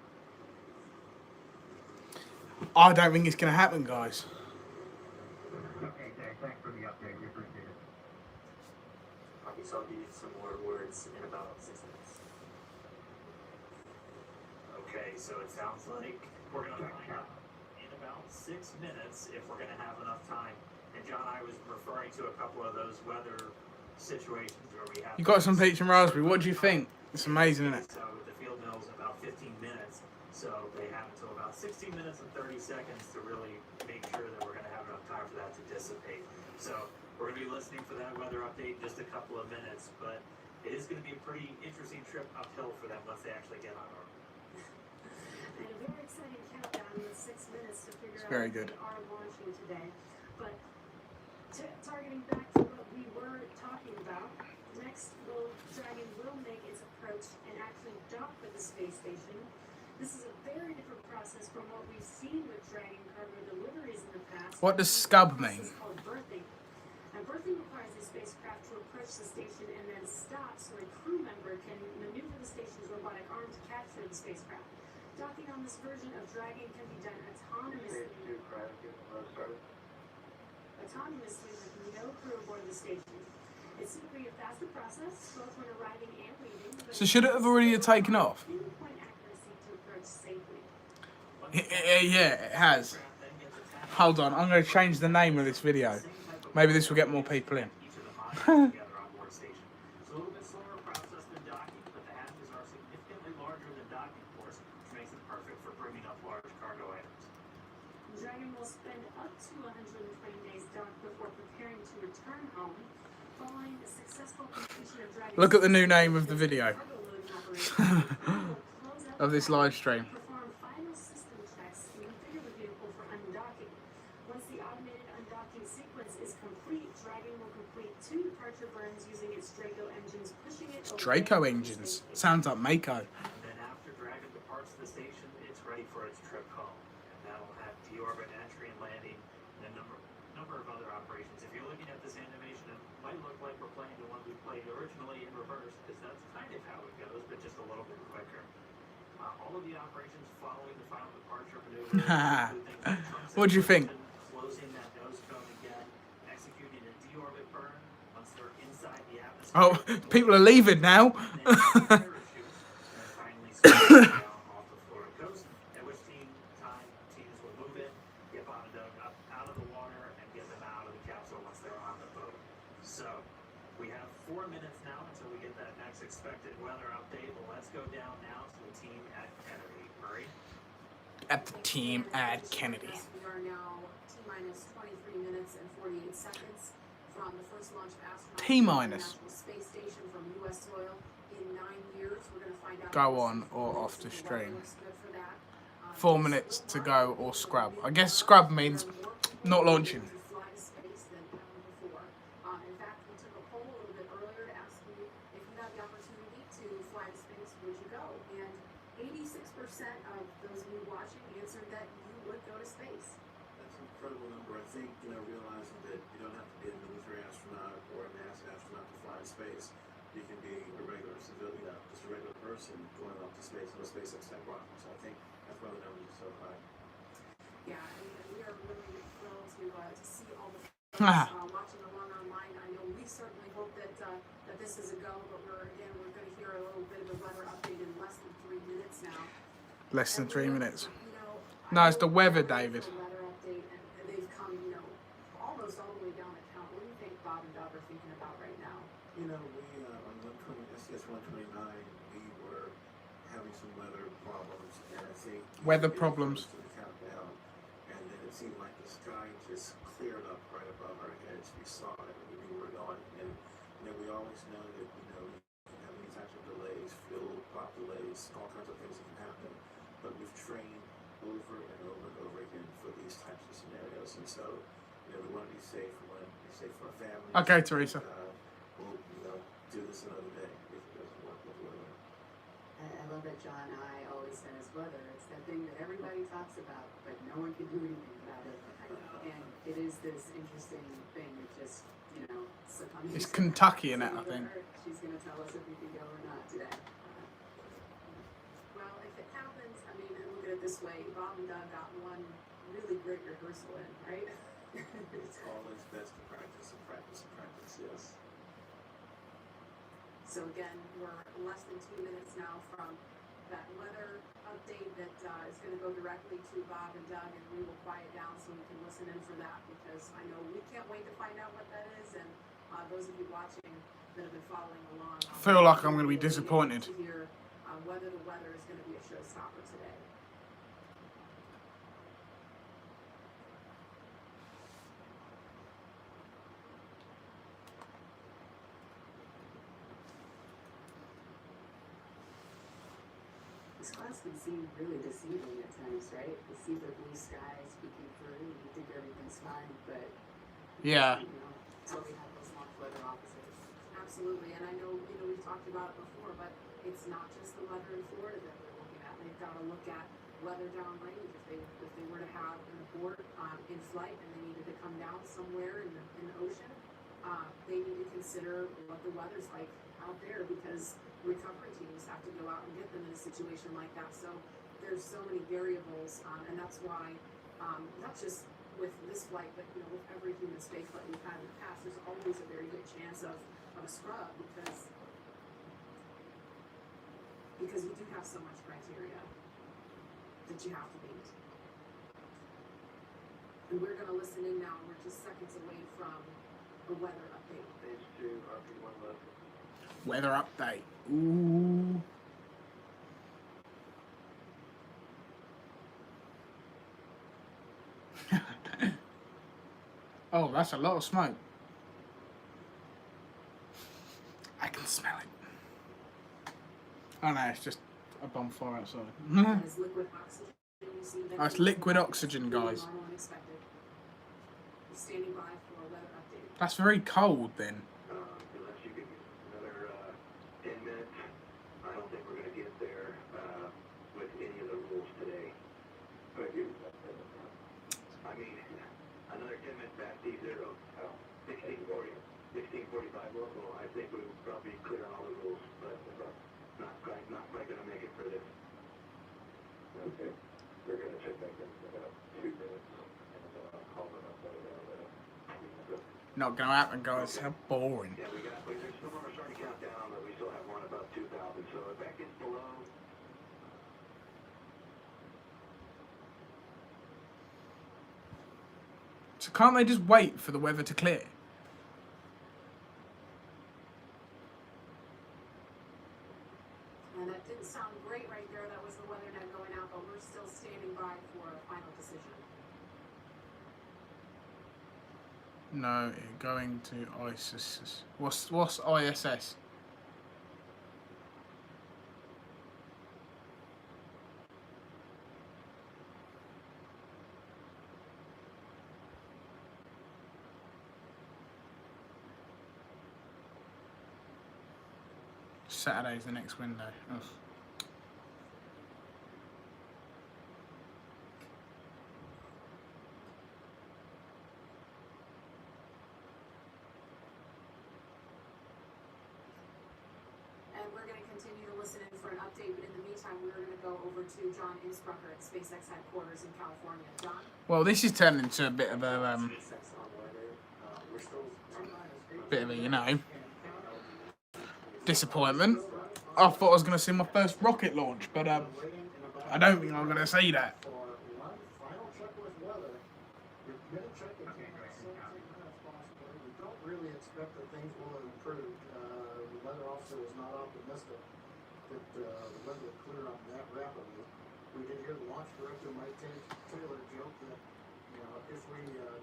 I don't think it's going to happen, guys. Okay, Dave, thanks for the update. We appreciate it. Okay, so I'll give you some more words in about 6 minutes. Okay, so it sounds like we're going to find out in about 6 minutes if we're going to have enough time. And John, I was referring to a couple of those weather situations where we have... You got some peach and raspberry. What do you think? It's amazing, isn't it? So with the field mills in about 15 minutes, so they have until about 16 minutes and 30 seconds to really make sure that we're going to have enough time for that to dissipate. So we're going to be listening for that weather update in just a couple of minutes, but it is going to be a pretty interesting trip uphill for them once they actually get on orbit. And a very exciting countdown with 6 minutes to figure out very if good. they are launching today. But targeting back to what we were talking about, next Dragon will make its approach and actually dock with the space station. This is a very different process from what we've seen with Dragon cargo deliveries in the past. What does scub mean? It's called berthing. And berthing requires the spacecraft to approach the station and then stop so a crew member can maneuver the station's robotic arm to capture the spacecraft. Docking on this version of Dragon can be done autonomously with no crew aboard the station. It's typically a faster process, both when arriving and leaving. So should it have already taken off? Pinpoint accuracy to approach safely. Yeah, it has. Hold on, I'm going to change the name of this video. Maybe this will get more people in. Each of the modules together on board station. It's a little bit slower process than docking, but the hatches are significantly larger than docking ports, which makes it perfect for bringing up large cargo items. Dragon will spend up to 120 days docked before preparing to return home. Following the successful completion of Dragon's Look at the new name of the video. cargo loading operation, will close out Of this live stream. perform final system checks and configure the vehicle for undocking. Once the automated undocking sequence is complete, Dragon will complete 2 departure burns using its Draco engines, pushing it over Draco the engines. space station. Sounds like Mako. And then after Dragon departs the station, it's ready for its trip home. And that'll have deorbit entry and landing and a number of other operations. If you're looking at this animation, it might look like we're playing the one we played originally in reverse, because that's kind of how it goes, but just a little bit quicker. All of the operations following the final departure maneuver include things like trunk What do you think? separation, closing that nose cone again, executing a deorbit burn once they're inside the atmosphere. Oh, people are leaving now. And then parachutes, and finally swinging down off the Florida coast, at which teams will move in, get Bob and Doug up out of the water, and get them out of the capsule once they're on the boat. So, we have 4 minutes now until we get that next expected weather update. Well, let's go down now to the team at Kennedy. Murray? At the team at Kennedy. We are now T-minus 23 minutes and 48 seconds from the first launch of astronauts T-minus. to the International Space Station from U.S. soil in 9 years. We're going to find out. Go on or off the if the stream. weather looks good for that. 4 minutes to go or scrub. I guess scrub means not launching. To fly to space than ever before. In fact, we took a poll a little bit earlier to ask you if you had the opportunity to fly to space, would you go? And 86% of those of you watching answered that you would go to space. That's an incredible number. I think, realizing that you don't have to be a military astronaut or a NASA astronaut to fly to space. You can be a regular civilian, just a regular person going off to space on a SpaceX type rocket. So I think that's why the numbers are so high. Yeah, and we are really thrilled to see all the Ah. folks watching along online. I know we certainly hope that that this is a go, but we're going to hear a little bit of a weather update in less than 3 minutes now. Less than 3 minutes. I No, it's the know weather, they're ready David. for a weather update, and they've come, almost all the way down the count. What do you think Bob and Doug are thinking about right now? We on STS-129, we were having some weather problems, and I think Weather it problems. close to the countdown, and then it seemed like the sky just cleared up right above our heads. We saw it, and we knew we were going. And we always know that you can have many types of delays, fuel pop delays, all kinds of things that can happen. But we've trained over and over and over again for these types of scenarios, and so we want to be safe. We want to be safe for our families. Okay, Teresa. We'll do this another day if it doesn't work with weather. I love it. what John and I always said is weather. It's that thing that everybody talks about, but no one can do anything about it. And it is this interesting thing that just, you know, succumbs. It's Kentucky in it, I think. She's going to tell us if we can go or not today. Well, if it happens, I mean, look at it this way. Bob and Doug got one really great rehearsal in, right? It's always best to practice and practice and practice, yes. So again, we're less than 2 minutes now from that weather update that is going to go directly to Bob and Doug, and we will quiet down so we can listen in for that, because I know we can't wait to find out what that is, and those of you watching that have been following along, I feel like I'm going to be disappointed. To hear whether the weather is going to be a showstopper today. This class can seem really deceiving at times, right? You see the blue skies peeking through, and you think everything's fine, but Yeah. you know, until we have those launch weather officers. Absolutely, and I know, you know, we've talked about it before, but it's not just the weather in Florida that they're looking at. They've got to look at weather downrange. If they were to have an abort in flight and they needed to come down somewhere in the ocean, they need to consider what the weather's like out there, because recovery teams have to go out and get them in a situation like that. So there's so many variables, and that's why, not just with this flight, but you know, with every human space flight we've had in the past, there's always a very good chance of a scrub, because you do have so much criteria that you have to meet. And we're going to listen in now. We're just seconds away from a weather update. Stage 2, RP1 left. Weather update. Ooh. Oh, that's a lot of smoke. I can smell it. Oh no, it's just a bonfire outside. As liquid oxygen, you see that That's liquid oxygen, guys. normal and expected. We're standing by for a weather update. That's very cold then. Unless you give me another 10 minutes, I don't think we're going to get there with any of the rules today. But I mean, another 10 minutes past D0, 16:40, 16:45 local, I think we would probably clear on all the rules, but not quite going to make it for this. Okay, we're going to check back in about 2 minutes and call it up. Not gonna happen, guys. How boring. Yeah, there's some more starting to count down, but we still have one above 2,000. So if that gets below, So can't they just wait for the weather to clear? And that didn't sound great right there. That was the weather net going out, but we're still standing by for a final decision. No, going to ISIS. What's ISS? Saturday's the next window. Ugh. And we're going to continue to listen in for an update, but in the meantime, we're going to go over to John Innsbrucker at SpaceX headquarters in California. John? Well, this is turning into a bit of a you know, disappointment. I thought I was going to see my first rocket launch, but I don't think I'm going to see that. for one final check with weather, you're going to check it in 17 minutes possibly. We don't really expect that things will improve. The weather officer was not optimistic that the weather would clear up that rapidly. We did hear the launch director, Mike Taylor, joke that, you know, if we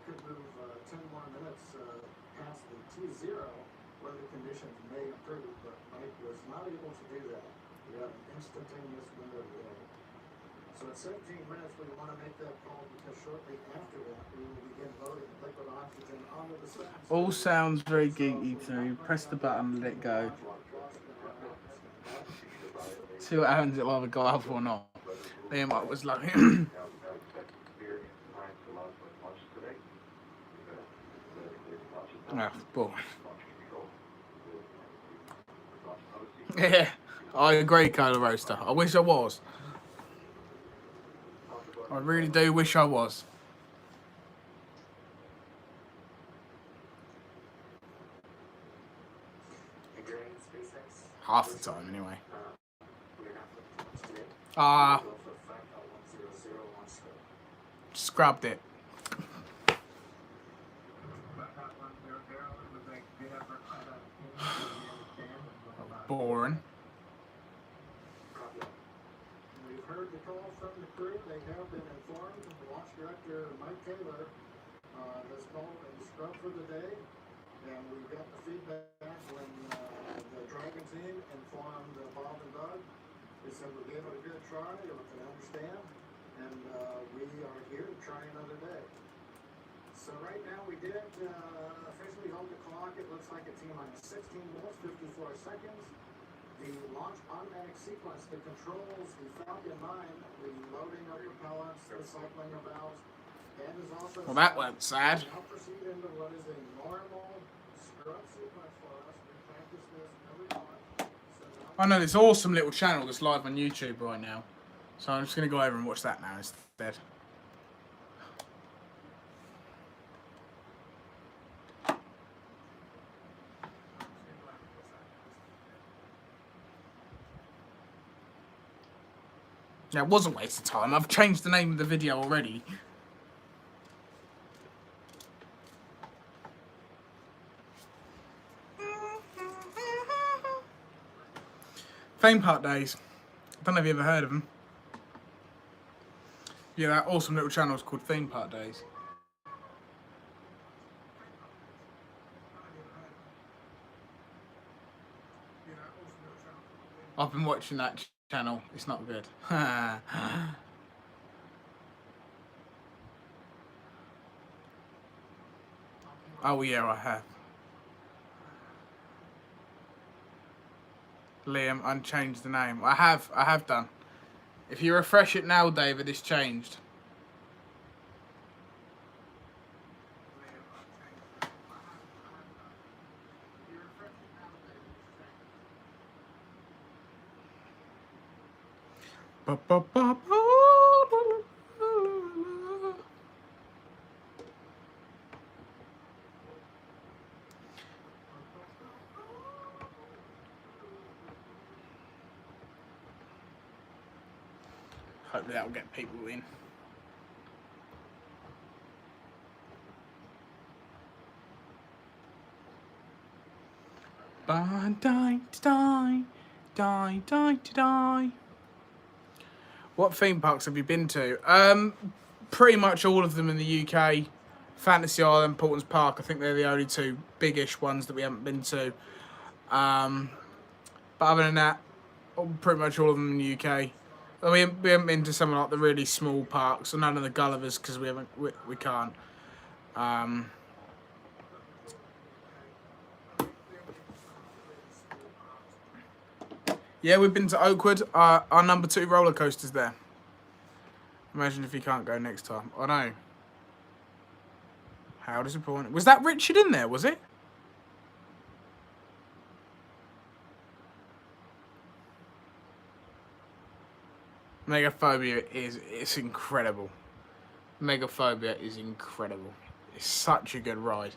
could move 10 more minutes past the T0, weather conditions may improve, but Mike was not able to do that. We have an instantaneous window delay. So at 17 minutes, we want to make that call, because shortly after that, we will begin loading liquid oxygen onto the STRAMS. All sounds very geeky to me. Press the button, let it go. See what happens, it'll either go up or not. Liam, I was lucky. Oh, boy. Yeah, I agree, Cola Roaster. I wish I was. I really do wish I was. During SpaceX, Half the time, anyway. we're not looking today. Ah, Go for 5.100 launch scope. scrubbed it. Boring. Copy. We've heard the call from the crew. They have been informed. Launch Director Mike Taylor has called and scrubbed for the day. And we got the feedback when the Dragon team informed Bob and Doug. They said we gave it a good try. They can understand. And we are here to try another day. So right now we did officially hold the clock. It looks like a T-minus 16 minutes, 54 seconds. The launch automatic sequence, the controls, the Falcon 9, the loading of propellants, the cycling of valves, and is also... Well, that went sad. Now proceed into what is a normal scrub sequence for us. We practice this every month. So now I know this awesome little channel that's live on YouTube right now. So I'm just going to go over and watch that now instead. Yeah, it was a waste of time. I've changed the name of the video already. Theme Park Days. I don't know if you ever heard of them. Yeah, that awesome little channel is called Theme Park Days. I've been watching that channel. It's not good. Oh yeah, I have. Liam, unchanged the name. I have done. If you refresh it now, David, it's changed. Ba, ba, ba, ba, hopefully that will get people in. Die. What theme parks have you been to? Pretty much all of them in the UK. Fantasy Island, Portland's Park, I think they're the only two biggish ones that we haven't been to. But other than that, pretty much all of them in the UK. We haven't been to some of like the really small parks, or none of the Gullivers because we can't. Yeah, we've been to Oakwood. Our number 2 roller coaster's there. Imagine if you can't go next time. I know. How disappointing. Was that Richard in there, was it? Megaphobia it's incredible. Megaphobia is incredible. It's such a good ride.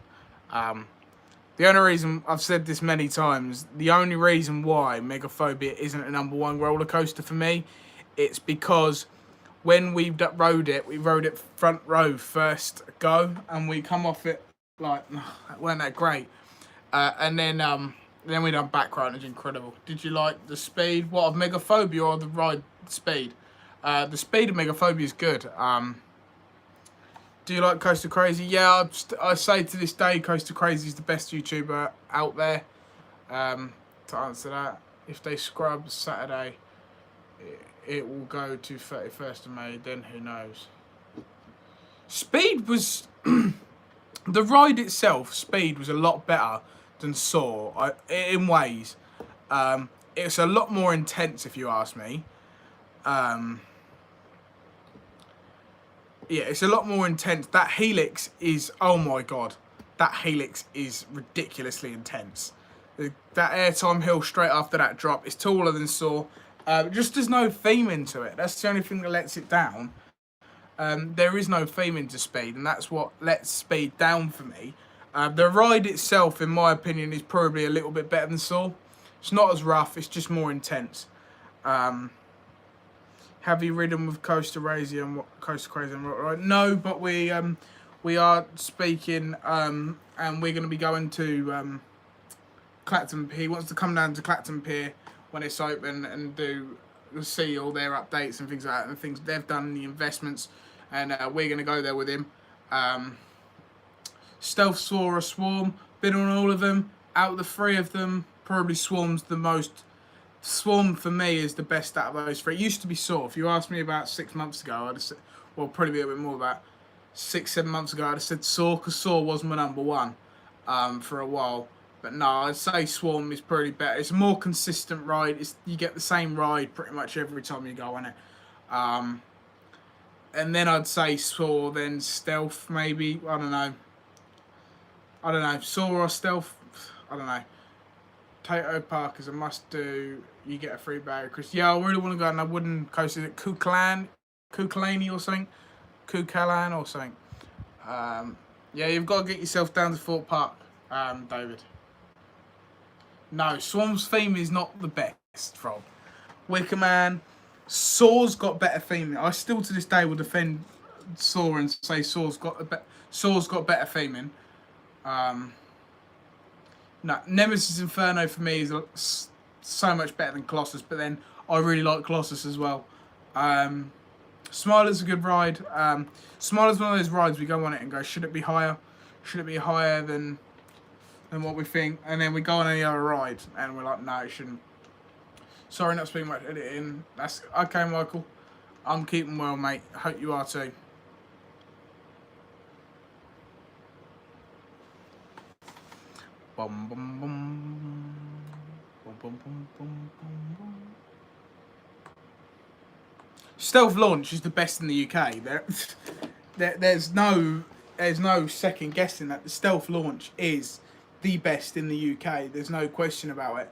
The only reason, I've said this many times, the only reason why Megaphobia isn't a number 1 roller coaster for me, it's because when we rode it front row first go, and we come off it like, that weren't that great. And then we done back ride, and it's incredible. Did you like the speed? What, of Megaphobia or the ride speed? The speed of Megaphobia is good. Do you like Coaster Crazy? Yeah, I say to this day, Coaster Crazy is the best YouTuber out there. To answer that, if they scrub Saturday, it will go to 31st of May, then who knows. Speed was... the ride itself, Speed, was a lot better than Saw, in ways. it's a lot more intense if you ask me. Yeah, it's a lot more intense. That helix is, oh my god, that helix is ridiculously intense. That airtime hill straight after that drop is taller than Saw. Just there's no theme into it. That's the only thing that lets it down. There is no theme into speed, and that's what lets speed down for me. The ride itself, in my opinion, is probably a little bit better than Saw. It's not as rough, it's just more intense. Have you ridden with Coaster Crazy and Rock Ride? No, but we are speaking, and we're going to be going to Clacton Pier. He wants to come down to Clacton Pier when it's open and see all their updates and things like that, and things they've done, the investments, and we're going to go there with him. Stealth, Saw, or Swarm, been on all of them. Out of the three of them, probably Swarm's the most. Swarm for me is the best out of those three. It used to be Saw. If you asked me about 6 months ago, I'd have said, well, probably a bit more, about 6-7 months ago, I'd have said Saw, because Saw was my number one for a while. But no, I'd say Swarm is pretty better. It's a more consistent ride. You get the same ride pretty much every time you go on it. And then I'd say Saw, then Stealth maybe. I don't know. Saw or Stealth? I don't know. Tato Park is a must-do. You get a free bag. Yeah, I really want to go on a wooden coaster. Is it Kukalani or something? Kukalan or something. Yeah, you've got to get yourself down to Fort Park, David. No, Swarm's theme is not the best, Rob. Wicker Man. Saw's got better theming. I still to this day will defend Saw and say Saw's got better theming. No, Nemesis Inferno for me is so much better than Colossus, but then I really like Colossus as well. Smiler's a good ride. Smiler's one of those rides we go on it and go, should it be higher? Should it be higher than what we think? And then we go on any other ride and we're like, no, it shouldn't. Sorry, not speaking much editing. That's okay, Michael. I'm keeping well, mate. I hope you are too. Bum, bum, bum. Bum, bum, bum, bum, bum. Stealth Launch is the best in the UK. There's no second guessing that. The Stealth Launch is the best in the UK. There's no question about it.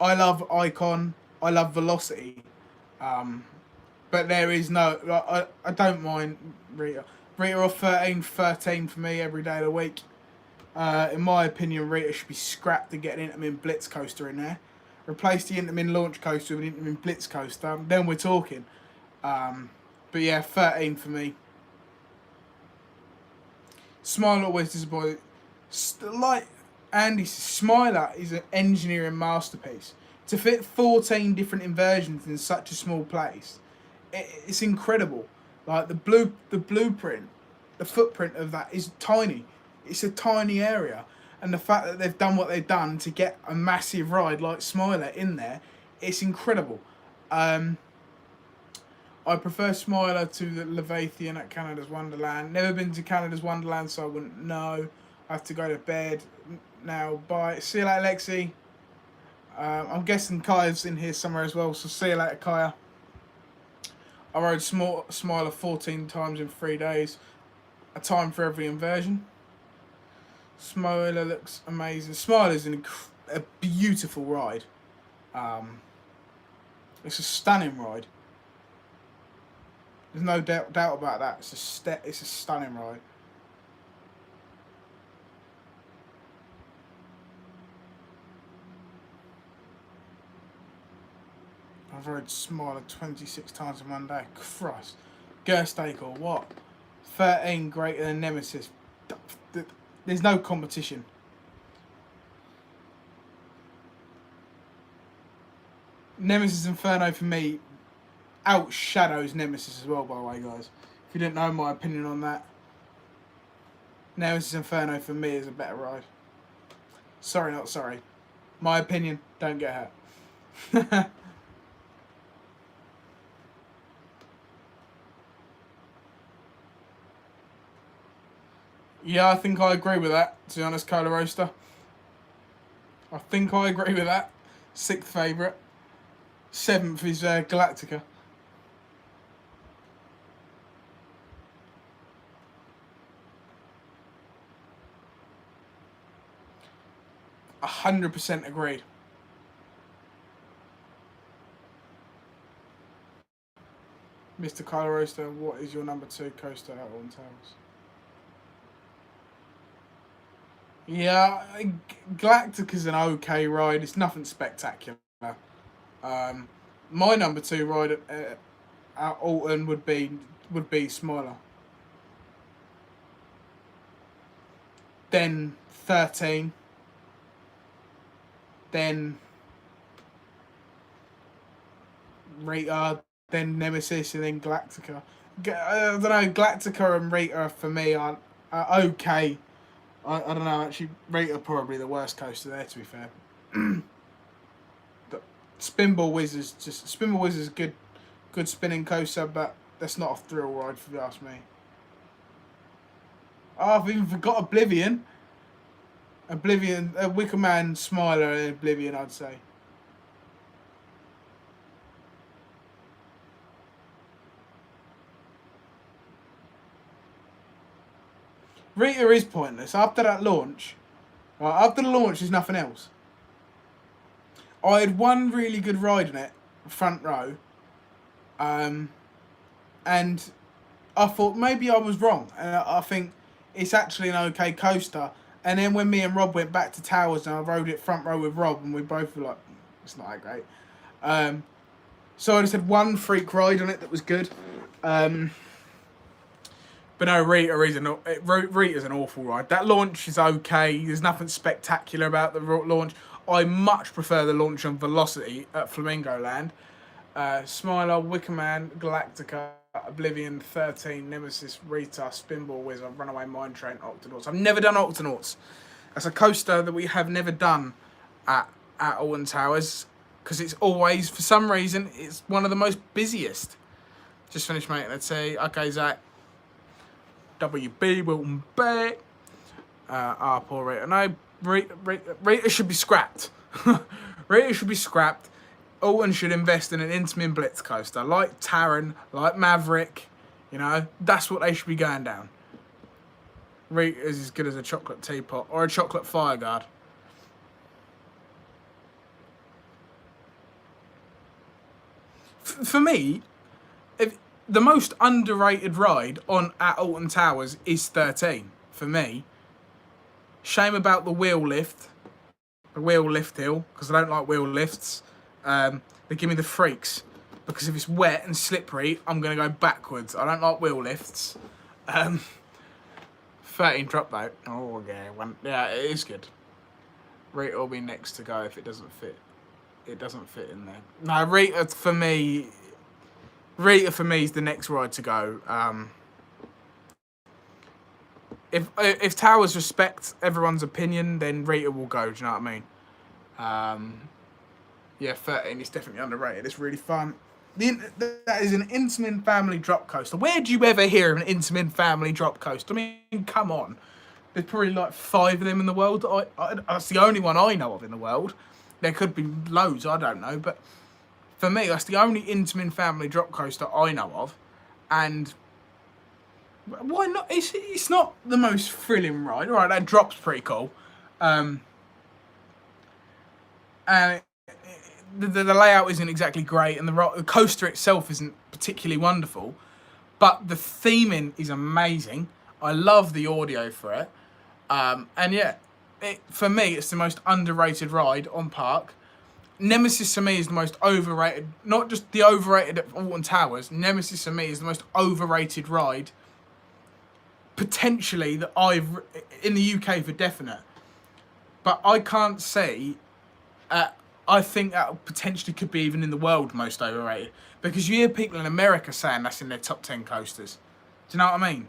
I love Icon. I love Velocity. But there is no... I don't mind Rita. Rita off 13 for me every day of the week. In my opinion, Rita should be scrapped to get an Intamin Blitz coaster in there. Replace the Intamin Launch coaster with an Intamin Blitz coaster. Then we're talking. But yeah, 13 for me. Smiler always disappointed. Like Andy, Smiler is an engineering masterpiece. To fit 14 different inversions in such a small place, it's incredible. Like the blueprint, the footprint of that is tiny. It's a tiny area, and the fact that they've done what they've done to get a massive ride like Smiler in there, it's incredible. I prefer Smiler to the Leviathan at Canada's Wonderland. Never been to Canada's Wonderland, so I wouldn't know. I have to go to bed now. Bye. See you later, Lexi. I'm guessing Kaya's in here somewhere as well, so see you later, Kaya. I rode Smiler 14 times in 3 days. A time for every inversion. Smiler looks amazing. Smiler's a beautiful ride. It's a stunning ride. There's no doubt about that. It's a stunning ride. I've rode Smiler 26 times in 1 day. Christ. Gerstake or what? 13 greater than Nemesis. There's no competition. Nemesis Inferno for me outshadows Nemesis as well, by the way, guys. If you didn't know my opinion on that, Nemesis Inferno for me is a better ride. Sorry, not sorry. My opinion, don't get hurt. Yeah, I think I agree with that, to be honest, Cola Roaster. I think I agree with that. 6th favourite. 7th is Galactica. A 100% agreed. Mr. Kylo Roaster, what is your number 2 coaster out on Towers? Yeah, Galactica's an okay ride. It's nothing spectacular. My number 2 ride at Alton would be Smiler. Then 13. Then Rita. Then Nemesis, and then Galactica. I don't know. Galactica and Rita for me are okay. I don't know. Actually, Rita probably the worst coaster there. To be fair, but Spinball Whiz is good spinning coaster, but that's not a thrill ride if you ask me. Oh, I've even forgot Oblivion. Wicker Man, Smiler, and Oblivion, I'd say. Rita is pointless. After that launch, after the launch, there's nothing else. I had one really good ride in it, front row, and I thought maybe I was wrong, and I think it's actually an okay coaster. And then when me and Rob went back to Towers, and I rode it front row with Rob, and we both were like, it's not that great. So I just had one freak ride on it that was good. But no, Rita's an awful ride. That launch is okay. There's nothing spectacular about the launch. I much prefer the launch on Velocity at Flamingo Land. Smiler, Wicker Man, Galactica, Oblivion, 13, Nemesis, Rita, Spinball Whiz, Runaway Mine Train, Octonauts. I've never done Octonauts. That's a coaster that we have never done at Alton Towers because it's always, for some reason, it's one of the most busiest. Just finished, mate. Let's say, okay, Zach. WB, Wilton Bay. Poor Rita. No, Rita should be scrapped. Rita should be scrapped. Alton should invest in an Intamin Blitz coaster, like Taron, like Maverick. You know, that's what they should be going down. Rita is as good as a chocolate teapot or a chocolate fireguard. For me, the most underrated ride at Alton Towers is 13, for me. Shame about the wheel lift hill, because I don't like wheel lifts. They give me the freaks, because if it's wet and slippery, I'm going to go backwards. I don't like wheel lifts. 13 drop though. Oh, yeah, it is good. Rita will be next to go if it doesn't fit. It doesn't fit in there. No, Rita for me is the next ride to go. If Towers respect everyone's opinion, then Rita will go. Do you know what I mean? Yeah, 13 is definitely underrated. It's really fun. That is an Intamin family drop coaster. Where do you ever hear of an Intamin family drop coaster? I mean, come on. There's probably like 5 of them in the world. That's the only one I know of in the world. There could be loads, I don't know, but for me, that's the only Intamin family drop coaster I know of, and why not? It's not the most thrilling ride. All right, that drop's pretty cool, and the layout isn't exactly great, and the coaster itself isn't particularly wonderful, but the theming is amazing. I love the audio for it, and yeah, for me, it's the most underrated ride on park. Nemesis for me is the most overrated, not just the overrated at Alton Towers. Nemesis for me is the most overrated ride, potentially, that I've in the UK for definite. But I can't say. I think that potentially could be even in the world most overrated, because you hear people in America saying that's in their top 10 coasters. Do you know what I mean?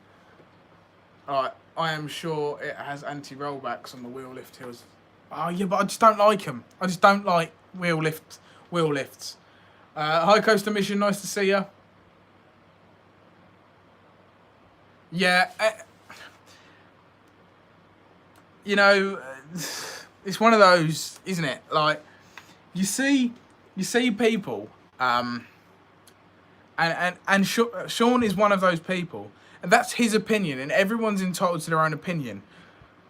Alright, I am sure it has anti-rollbacks on the wheel lift hills. Oh yeah, but I just don't like them. I just don't like wheel lifts. High Coaster Mission, nice to see you. Yeah, you know, it's one of those, isn't it? Like, you see people, and Sean is one of those people, and that's his opinion, and everyone's entitled to their own opinion.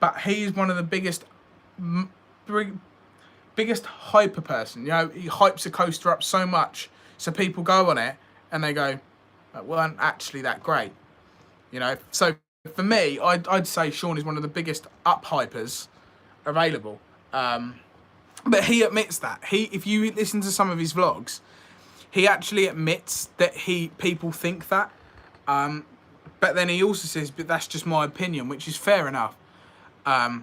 But he is one of the biggest hyper person. You know, he hypes a coaster up so much, so people go on it and they go, "It weren't actually that great." You know, so for me, I'd say Sean is one of the biggest up hypers available. But he admits that. If you listen to some of his vlogs, he actually admits that people think that. But then he also says, "But that's just my opinion," which is fair enough. But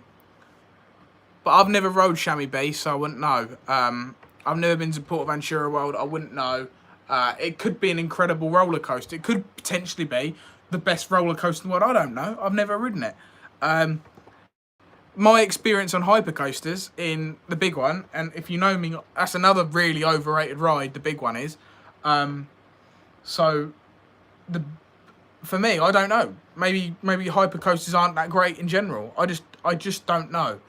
I've never rode Chamois Bay, so I wouldn't know. I've never been to Portaventura World. I wouldn't know. It could be an incredible roller coaster. It could potentially be the best roller coaster in the world. I don't know. I've never ridden it. My experience on hypercoasters in the big one, and if you know me, that's another really overrated ride. The big one is. So for me, I don't know. Maybe hypercoasters aren't that great in general. I just don't know.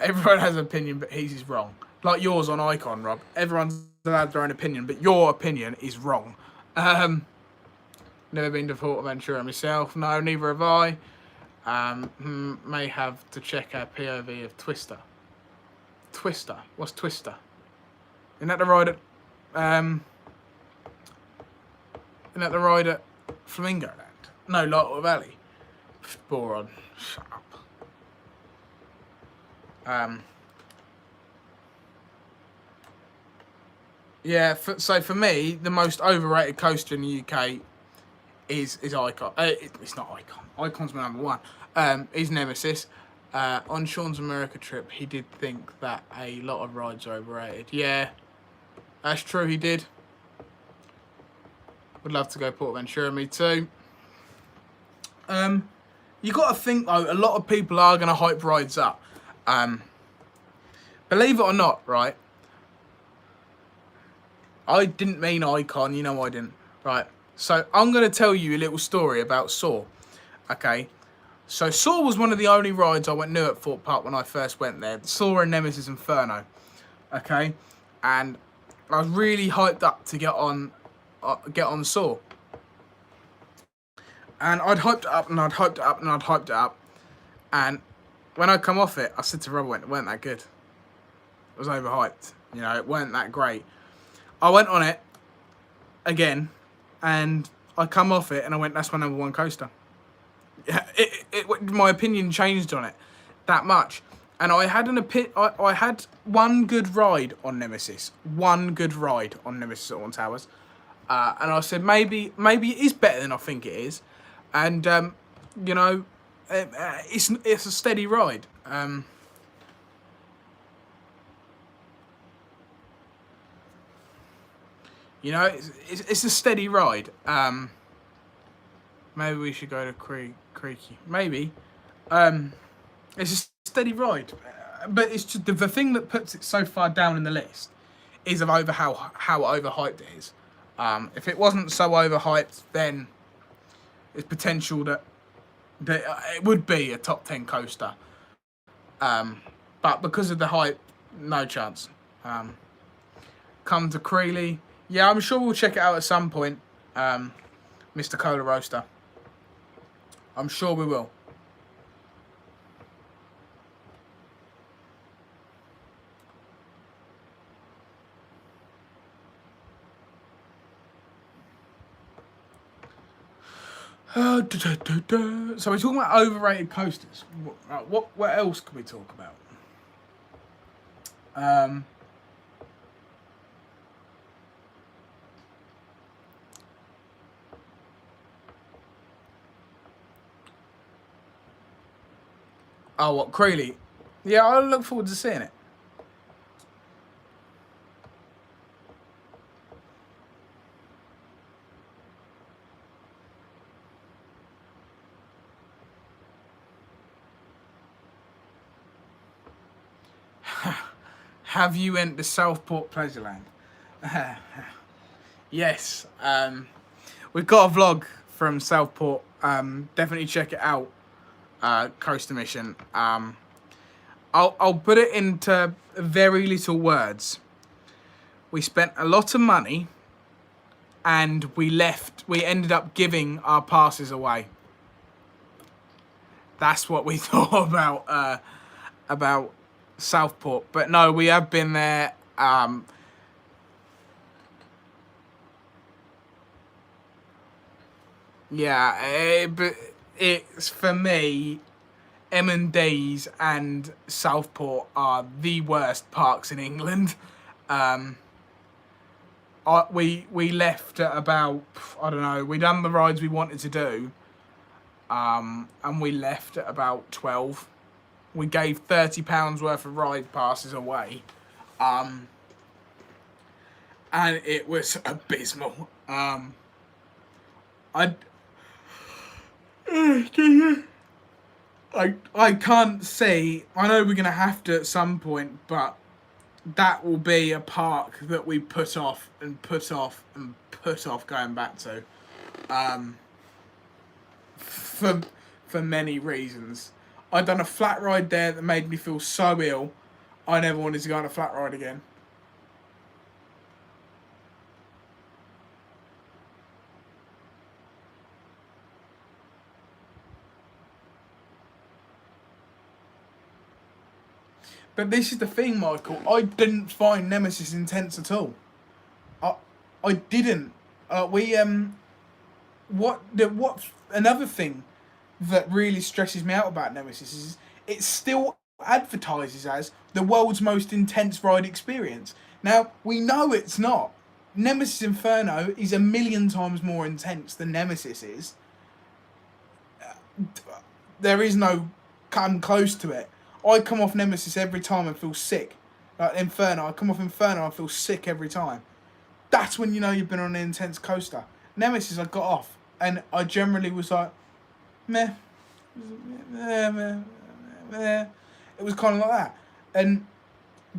Everyone has an opinion, but his is wrong. Like yours on Icon, Rob. Everyone's allowed their own opinion, but your opinion is wrong. Never been to Portaventura myself. No, neither have I. May have to check our POV of Twister. Twister? What's Twister? Isn't that the ride at... isn't that the ride at Flamingo Land? No, Lightwater Valley. Boron. Shut up. Yeah, so for me, the most overrated coaster in the UK is Icon. It's not Icon. Icon's my number one. Is Nemesis. On Sean's America trip, he did think that a lot of rides are overrated. Yeah, that's true, he did. Would love to go Portaventura, me too. You got to think, though, a lot of people are going to hype rides up. Believe it or not, right? I didn't mean Icon, you know I didn't. Right, so I'm going to tell you a little story about Saw. Okay, so Saw was one of the only rides I went new at Thorpe Park when I first went there. Saw and Nemesis Inferno. Okay, and I was really hyped up to get on Saw. And I'd hyped it up and I'd hyped it up and I'd hyped it up. And when I come off it, I said to Rob, it weren't that good. It was overhyped. You know, it weren't that great. I went on it again and I come off it and I went, that's my number one coaster. Yeah, my opinion changed on it that much. And I had I had one good ride on Nemesis. One good ride on Nemesis at One Towers. And I said, maybe it is better than I think it is. And, you know, it's a steady ride. You know, it's a steady ride. Maybe we should go to Creely. Maybe. It's a steady ride. But it's just the thing that puts it so far down in the list is of how overhyped it is. If it wasn't so overhyped, then it's potential that it would be a top 10 coaster. But because of the hype, no chance. Come to Creely. Yeah, I'm sure we'll check it out at some point, Mr. Cola Roaster. I'm sure we will. So we're talking about overrated coasters. What else can we talk about? Oh, what, Creely? Yeah, I look forward to seeing it. Have you went to Southport Pleasureland? Yes. We've got a vlog from Southport. Definitely check it out. Coaster Mission. I'll put it into very little words. We spent a lot of money, and we ended up giving our passes away. That's what we thought about Southport. But no, we have been there. But it's for me, M&D's and Southport are the worst parks in England. We left at about, I don't know, we done the rides we wanted to do, and we left at about 12. We gave £30 worth of ride passes away, and it was abysmal. I can't say, I know we're going to have to at some point, but that will be a park that we put off and put off and put off going back to, for many reasons. I'd done a flat ride there that made me feel so ill, I never wanted to go on a flat ride again. But this is the thing, Michael. I didn't find Nemesis intense at all. I didn't. What another thing that really stresses me out about Nemesis is it still advertises as the world's most intense ride experience. Now, we know it's not. Nemesis Inferno is a million times more intense than Nemesis is. There is no come close to it. I come off Nemesis every time and feel sick. Like Inferno, I come off Inferno and feel sick every time. That's when you know you've been on an intense coaster. Nemesis, I got off and I generally was like, meh. It was kind of like that. And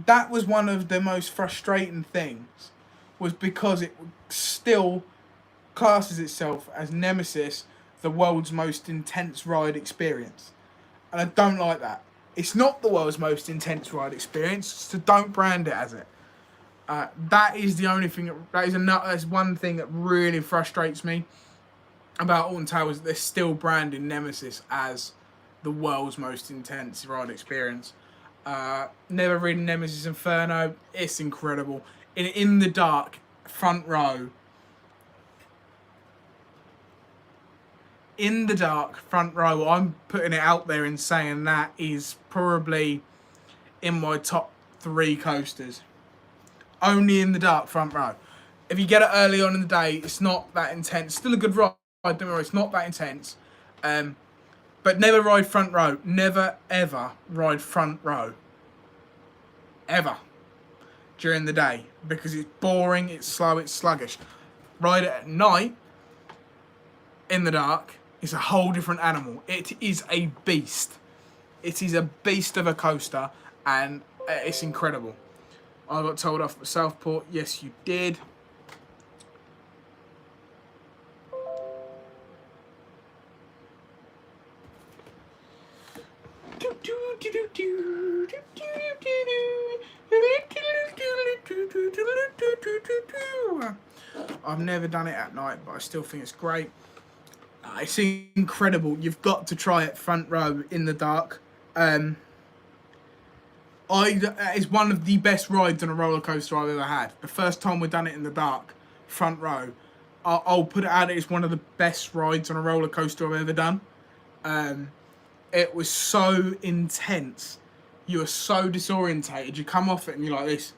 that was one of the most frustrating things, was because it still classes itself as Nemesis, the world's most intense ride experience. And I don't like that. It's not the world's most intense ride experience, so don't brand it as it. That is the only thing. That's one thing that really frustrates me about Alton Towers. They're still branding Nemesis as the world's most intense ride experience. Never ridden Nemesis Inferno. It's incredible. In the dark, front row. In the dark, front row, I'm putting it out there and saying that is probably in my top 3 coasters. Only in the dark, front row. If you get it early on in the day, it's not that intense. Still a good ride, don't worry, it's not that intense. But never ride front row. Never, ever ride front row. Ever. During the day. Because it's boring, it's slow, it's sluggish. Ride it at night, in the dark, it's a whole different animal. It is a beast. It is a beast of a coaster, and it's incredible. I got told off at Southport. Yes, you did. I've never done it at night, but I still think it's great. It's incredible. You've got to try it front row in the dark. It's one of the best rides on a roller coaster I've ever had. The first time we've done it in the dark, front row, I'll put it out. It's one of the best rides on a roller coaster I've ever done. It was so intense. You are so disorientated. You come off it and you're like this.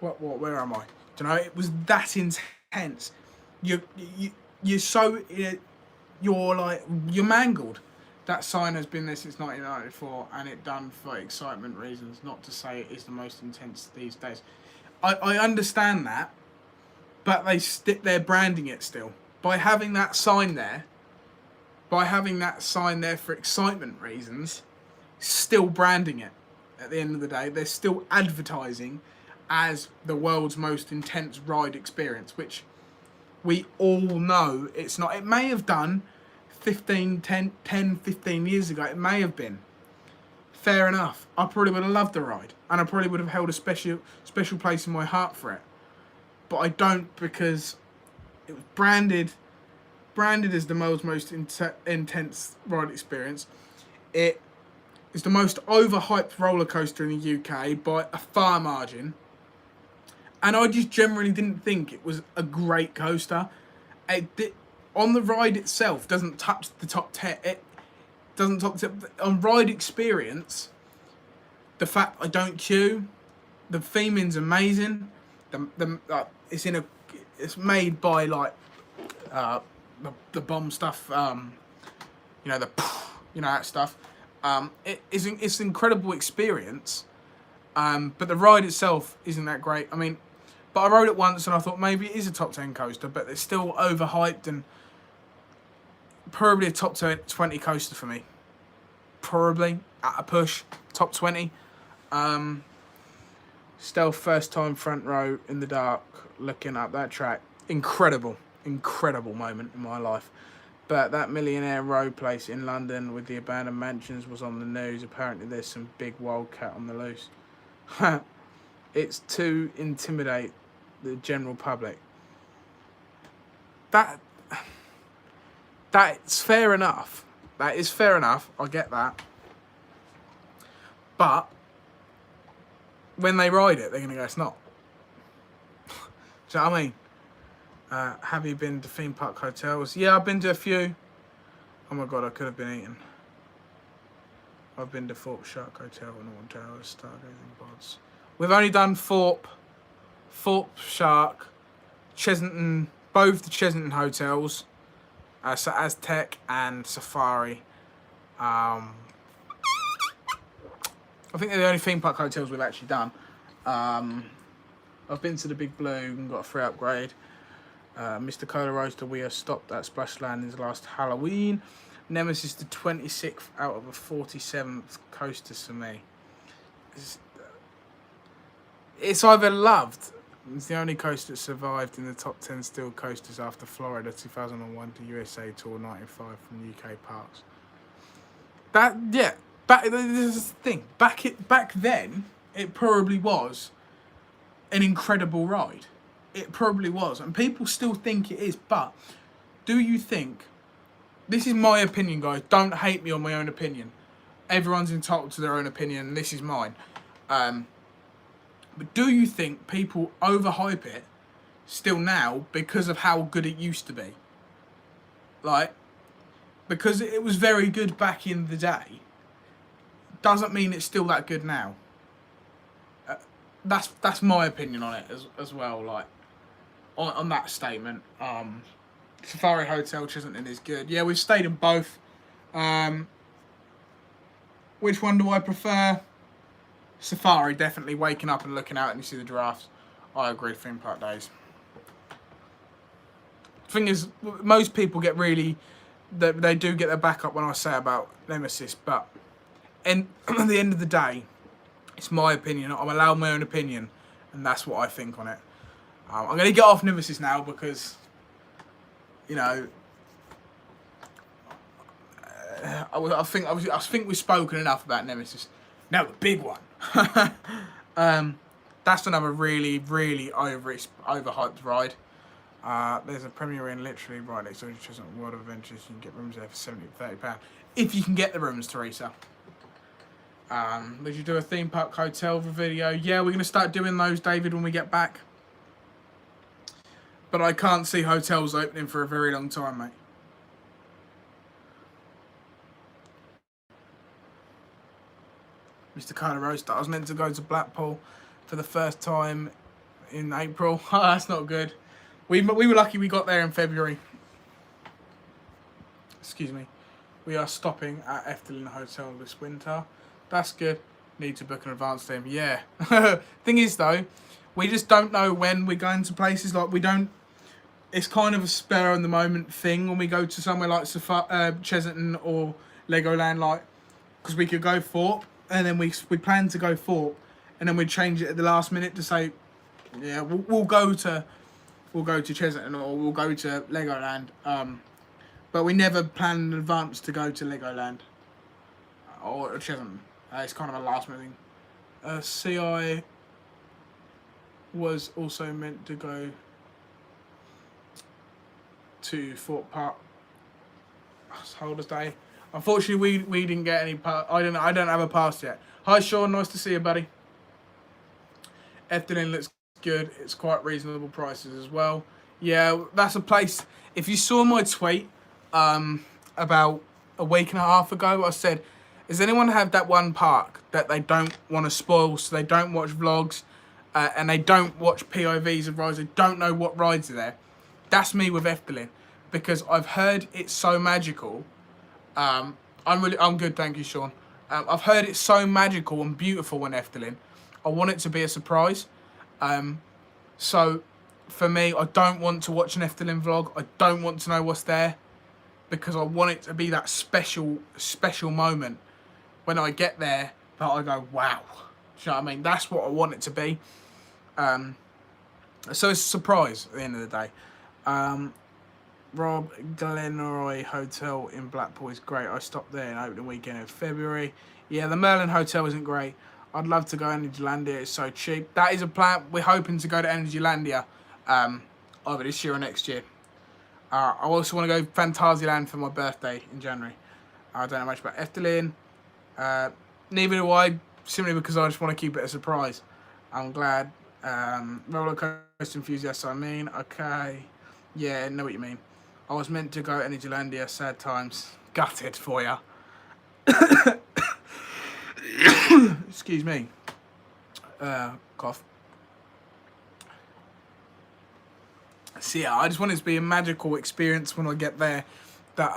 What? Where am I? Do you know? It was that intense. You're mangled. That sign has been there since 1994, and it done for excitement reasons. Not to say it is the most intense these days. I understand that, but they're branding it still by having that sign there. By having that sign there for excitement reasons, still branding it. At the end of the day, they're still advertising as the world's most intense ride experience, which we all know it's not. It may have done 10, 15 years ago. It may have been. fair enough. I probably would have loved the ride, and I probably would have held a special place in my heart for it. But I don't, because it was branded as the world's most intense ride experience. It is the most overhyped roller coaster in the UK by a far margin. And I just generally didn't think it was a great coaster. On the ride itself, doesn't touch the top 10. It doesn't touch on ride experience. The fact I don't queue, the theming's amazing. It's made by like the bomb stuff. That stuff. It's an incredible experience. But the ride itself isn't that great. I mean, but I rode it once and I thought maybe it is a top 10 coaster, but it's still overhyped and probably a top 20 coaster for me. Probably at a push, top 20. Still first time front row in the dark, looking up that track. Incredible moment in my life. But that Millionaire Row place in London with the abandoned mansions was on the news. Apparently there's some big wildcat on the loose. It's to intimidate the general public. That's fair enough. That is fair enough. I get that. But when they ride it, they're going to go, it's not. Do you know what I mean? Have you been to theme park hotels? Yeah, I've been to a few. Oh my God, I could have been eaten. I've been to Thorpe Shark Hotel, Northern Towers, Stargazing Pods. We've only done Thorpe Shark, Chesington, both the Chesington hotels, so Aztec and Safari. I think they're the only theme park hotels we've actually done. I've been to the Big Blue and got a free upgrade. Mr. Cola Roaster, we are stopped at Splash Landings last Halloween. Nemesis, the 26th out of the 47th coasters for me. It's either loved. It's the only coaster that survived in the top 10 steel coasters after Florida 2001 to USA Tour 95 from UK parks. This is the thing. Back then, it probably was an incredible ride. It probably was, and people still think it is. But do you think? This is my opinion, guys. Don't hate me on my own opinion. Everyone's entitled to their own opinion, and this is mine. But do you think people overhype it still now because of how good it used to be? Like, because it was very good back in the day, doesn't mean it's still that good now. That's my opinion on it as well. Like, on that statement. Safari Hotel Chesington is good. Yeah, we've stayed in both. Which one do I prefer? Safari, definitely. Waking up and looking out and you see the giraffes. I agree, theme park days. Thing is, most people get really... They do get their back up when I say about Nemesis, but at the end of the day, it's my opinion. I'm allowed my own opinion, and that's what I think on it. I'm going to get off Nemesis now because, you know, I think we've spoken enough about Nemesis. Now the big one. That's another really, really overhyped ride. There's a Premier Inn literally right next to Chesington World of Adventures. You can get rooms there for £70-30. If you can get the rooms, Teresa. Did you do a theme park hotel video? Yeah, we're going to start doing those, David, when we get back. But I can't see hotels opening for a very long time, mate. Mr. Carter Roaster, I was meant to go to Blackpool for the first time in April. Oh, that's not good. We were lucky we got there in February. Excuse me. We are stopping at Efteling Hotel this winter. That's good. Need to book an advance team. Yeah. Thing is, though, we just don't know when we're going to places. Like, we don't... It's kind of a spur on the moment thing when we go to somewhere like Chesington or Legoland, like, because we could go Thorpe, and then we plan to go Thorpe, and then we change it at the last minute to say, yeah, we'll go to Chesington or we'll go to Legoland, but we never plan in advance to go to Legoland or Chesington. It's kind of a last minute thing. CI was also meant to go to Fort Park Holders Day. Unfortunately, we didn't get any. I don't have a pass yet. Hi Sean, nice to see you, buddy. Efteling looks good. It's quite reasonable prices as well. Yeah, that's a place. If you saw my tweet about a week and a half ago, I said, does anyone have that one park that they don't want to spoil, so they don't watch vlogs and they don't watch POVs of rides, they don't know what rides are there? That's me with Efteling, because I've heard it's so magical. I'm good, thank you, Sean. I've heard it's so magical and beautiful in Efteling. I want it to be a surprise. So for me, I don't want to watch an Efteling vlog. I don't want to know what's there, because I want it to be that special moment when I get there that I go, wow. Do you know what I mean? That's what I want it to be. So it's a surprise at the end of the day. Rob, Glenroy Hotel in Blackpool is great. I stopped there in opening weekend in February. Yeah, the Merlin Hotel isn't great. I'd love to go Energylandia. It's so cheap. That is a plan. We're hoping to go to Energylandia either this year or next year. I also want to go Fantasyland for my birthday in January. I don't know much about Efteling. Neither do I, simply because I just want to keep it a surprise. I'm glad. Roller coaster enthusiast, I mean. Okay. Yeah, I know what you mean. I was meant to go Energylandia, sad times. Gutted for ya. Excuse me. Cough. So yeah, I just want it to be a magical experience when I get there. That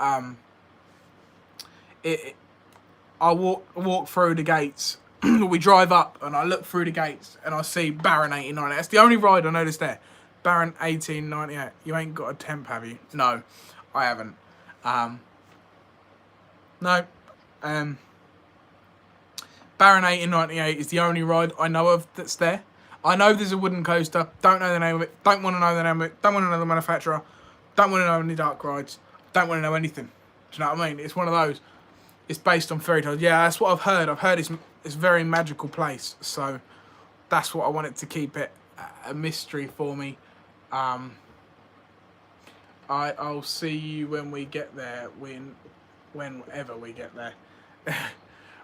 I walk through the gates. We drive up and I look through the gates and I see Baron 1898. That's the only ride I noticed there. Baron 1898. You ain't got a temp, have you? No, I haven't. No. Baron 1898 is the only ride I know of that's there. I know there's a wooden coaster. Don't know the name of it. Don't want to know the name of it. Don't want to know the manufacturer. Don't want to know any dark rides. Don't want to know anything. Do you know what I mean? It's one of those. It's based on fairy tales. Yeah, that's what I've heard. I've heard it's a very magical place. So that's what I wanted to keep it a mystery for me. I'll see you when we get there. Whenever we get there.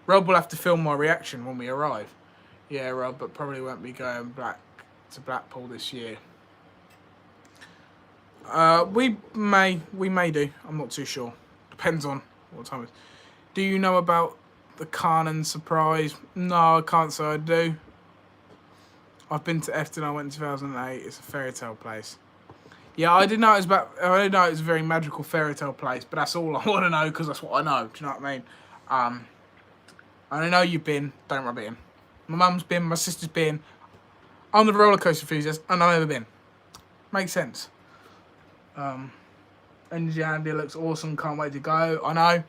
Rob will have to film my reaction when we arrive. Yeah, Rob, but probably won't be going back to Blackpool this year. We may do. I'm not too sure. Depends on what time it is. Do you know about the Carnan surprise? No, I can't say I do. I've been to Efton. I went in 2008. It's a fairy tale place. Yeah, I didn't know it was I didn't know it was a very magical fairy tale place, but that's all I want to know because that's what I know. Do you know what I mean? I know you've been. Don't rub it in. My mum's been. My sister's been. I'm the roller coaster enthusiast, and I've never been. Makes sense. Energylandia looks awesome. Can't wait to go. I know.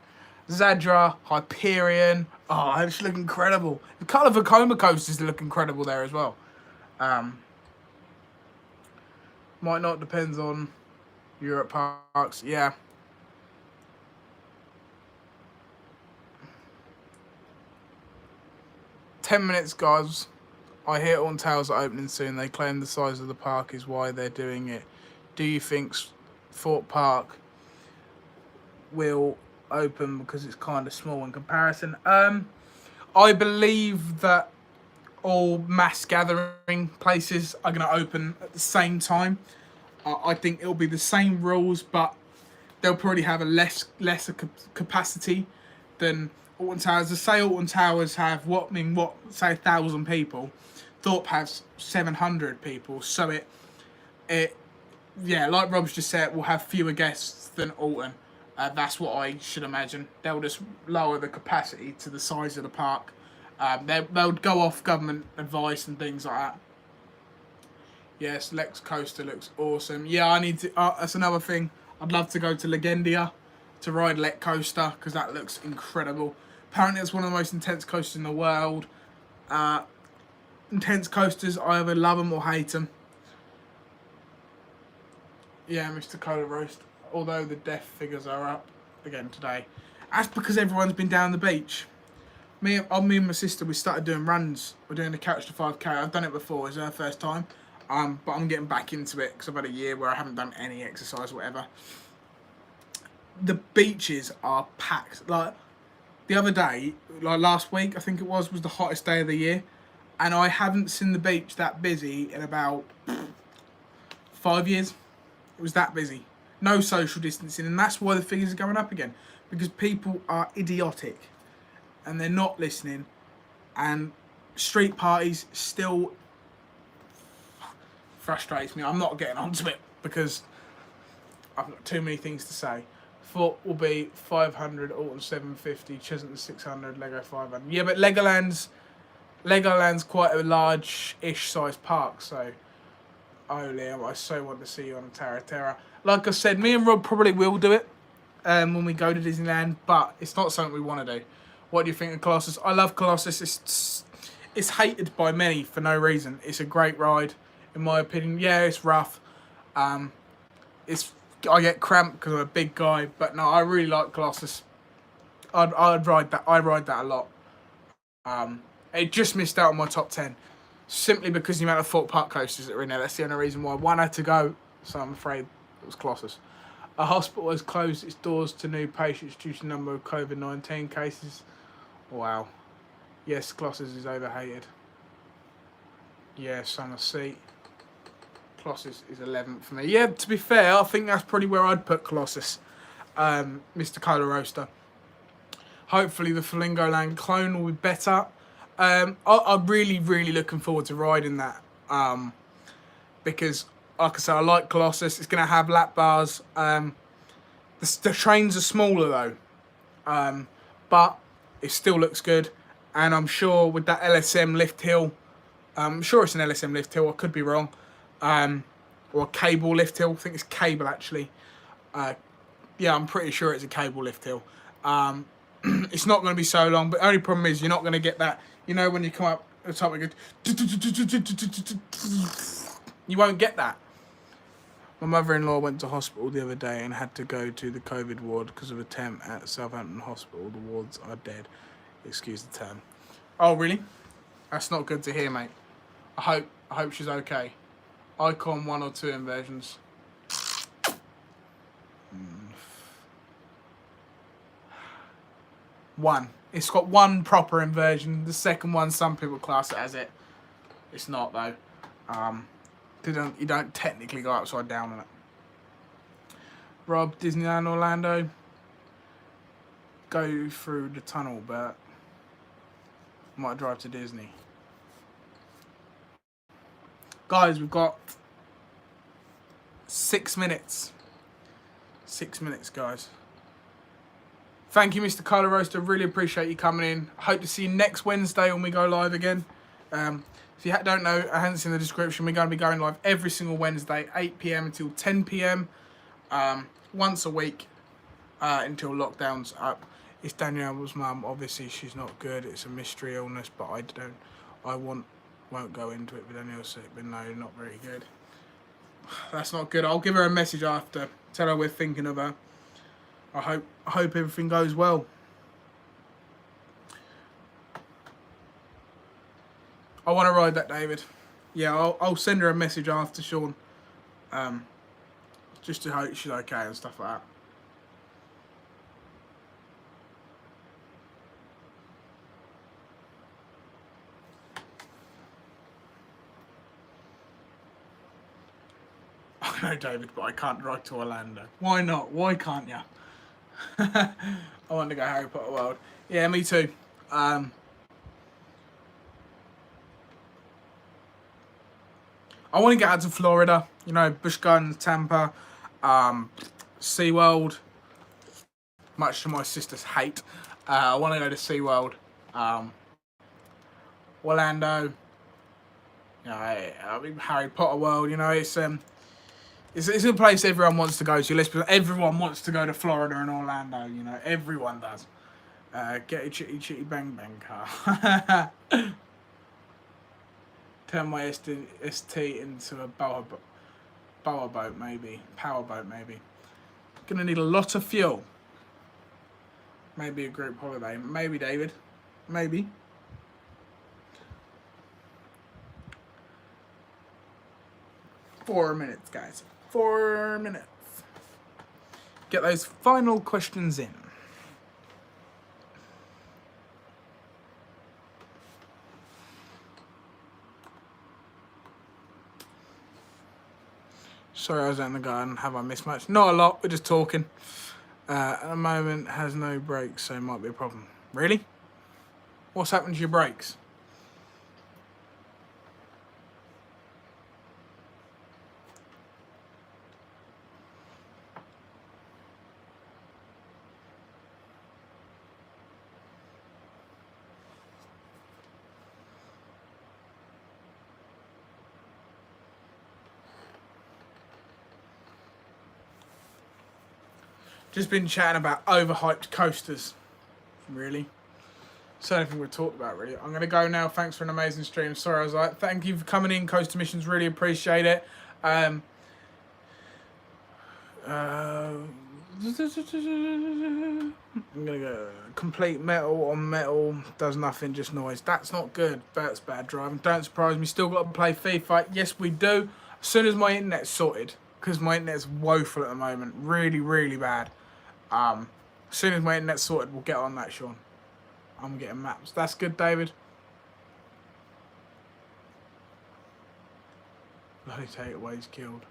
Zadra, Hyperion. Oh, they just look incredible. The colour Vekoma coasters look incredible there as well. Might not, depends on Europe parks. Yeah. "10 minutes, guys. I hear Alton Towers are opening soon. They claim the size of the park is why they're doing it. Do you think Fort Park will open because it's kind of small in comparison?" I believe that all mass gathering places are going to open at the same time. I think it'll be the same rules, but they'll probably have a lesser capacity than Alton Towers. To say Alton Towers have say 1,000 people, Thorpe has 700 people. So yeah, like Rob's just said, will have fewer guests than Alton. That's what I should imagine. They'll just lower the capacity to the size of the park. They'll go off government advice and things like that. Yes, Lex Coaster looks awesome. Yeah, I need to. That's another thing. I'd love to go to Legendia to ride Lex Coaster because that looks incredible. Apparently, it's one of the most intense coasters in the world. Intense coasters, I either love them or hate them. Yeah, Mr. Cola Roast. Although the death figures are up again today. That's because everyone's been down the beach. me and my sister, we started doing runs. We're doing the Couch to 5K. I've done it before. It's our first time. But I'm getting back into it because I've had a year where I haven't done any exercise or whatever. The beaches are packed. Like, the other day, like last week, I think it was the hottest day of the year. And I haven't seen the beach that busy in about 5 years. It was that busy. No social distancing. And that's why the figures are going up again. Because people are idiotic. And they're not listening. And street parties still frustrates me. I'm not getting onto it because I've got too many things to say. Foot will be 500, Alton 750, Chisholm 600, Lego 500. Yeah, but Legoland's quite a large-ish size park, so oh Liam, I so want to see you on Terra Terra. Like I said, me and Rob probably will do it when we go to Disneyland, but it's not something we want to do. What do you think of Colossus? I love Colossus. It's hated by many for no reason. It's a great ride, in my opinion. Yeah, it's rough. I get cramped because I'm a big guy, but no, I really like Colossus. I'd ride that. I ride that a lot. It just missed out on my top 10, simply because the amount of thought park coasters that are in there. That's the only reason why. One had to go, so I'm afraid it was Colossus. A hospital has closed its doors to new patients due to the number of COVID-19 cases. Wow. Yes, Colossus is overhated. Yeah, summer seat. Colossus is 11th for me. Yeah, to be fair, I think that's probably where I'd put Colossus. Mr. Cola Roaster. Hopefully the Flamingoland clone will be better. I'm really, really looking forward to riding that. Because, like I said, I like Colossus. It's going to have lap bars. The trains are smaller though. But it still looks good. And I'm sure with that LSM lift hill, I'm sure it's an LSM lift hill, I could be wrong. Or a cable lift hill. I think it's cable actually. Yeah, I'm pretty sure it's a cable lift hill. It's not going to be so long, but the only problem is you're not going to get that. You know, when you come up the top, it goes. You won't get that. My mother-in-law went to hospital the other day and had to go to the COVID ward because of a temp at Southampton Hospital. The wards are dead. Excuse the term. Oh, really? That's not good to hear, mate. I hope she's okay. Icon 1 or 2 inversions. One. It's got one proper inversion. The second one, some people class it as it. It's not though. You don't technically go upside down on it. Rob, Disneyland Orlando. Go through the tunnel, but might drive to Disney. Guys, we've got 6 minutes. 6 minutes, guys. Thank you, Mr. Cola Roaster. Really appreciate you coming in. Hope to see you next Wednesday when we go live again. If you don't know, I haven't seen the description. We're going to be going live every single Wednesday, 8 PM until 10 PM. Once a week until lockdown's up. It's Danielle's mum. Obviously, she's not good. It's a mystery illness, but won't go into it with Danielle's sick, but no, not very good. That's not good. I'll give her a message after. Tell her we're thinking of her. I hope everything goes well. I want to ride that, David. Yeah, I'll send her a message after, Sean. Just to hope she's okay and stuff like that. I know, David, but I can't drive to Orlando. Why not? Why can't you? I want to go Harry Potter World. Yeah, me too. I want to get out to Florida. You know, Busch Gardens, Tampa, SeaWorld. Much to my sister's hate. I want to go to SeaWorld. Orlando. You know, Harry Potter World. You know, it's a place everyone wants to go to. Everyone wants to go to Florida and Orlando. You know, everyone does. Get a chitty chitty bang bang car. Turn my ST into a boa boat, maybe. Power boat, maybe. Gonna need a lot of fuel. Maybe a group holiday. Maybe, David. maybe. Four minutes, guys. 4 minutes. Get those final questions in. Sorry, I was out in the garden. Have I missed much? Not a lot. We're just talking. At the moment, has no brakes, so it might be a problem. Really? What's happened to your brakes? Just been chatting about overhyped coasters. Really? It's the only thing we've talked about, really. I'm going to go now. Thanks for an amazing stream. Sorry, I was like, thank you for coming in, Coaster Missions. Really appreciate it. I'm going to go complete metal on metal. Does nothing, just noise. That's not good. That's bad driving. Don't surprise me. Still got to play FIFA. Yes, we do. As soon as my internet's sorted, because my internet's woeful at the moment. Really, really bad. As soon as my internet's sorted, we'll get on that, Sean. I'm getting maps. That's good, David. Bloody takeaways killed.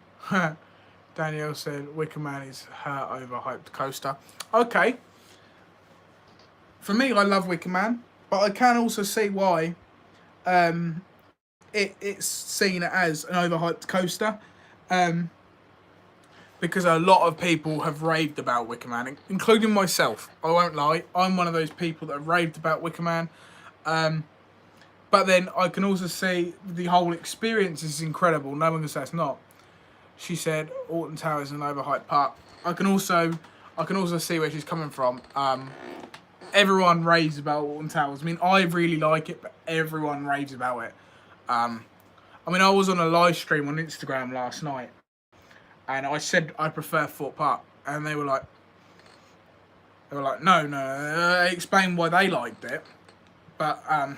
Danielle said Wicker Man is her overhyped coaster. Okay. For me, I love Wicker Man, but I can also see why it's seen as an overhyped coaster. Because a lot of people have raved about Wicker Man, including myself. I won't lie. I'm one of those people that have raved about Wicker Man. But then I can also see the whole experience is incredible. No one can say it's not. She said Alton Towers is an overhyped park. I can also see where she's coming from. Everyone raves about Alton Towers. I mean, I really like it, but everyone raves about it. I mean, I was on a live stream on Instagram last night, and I said I prefer Fort Park, and they were like, no. They explained why they liked it, but I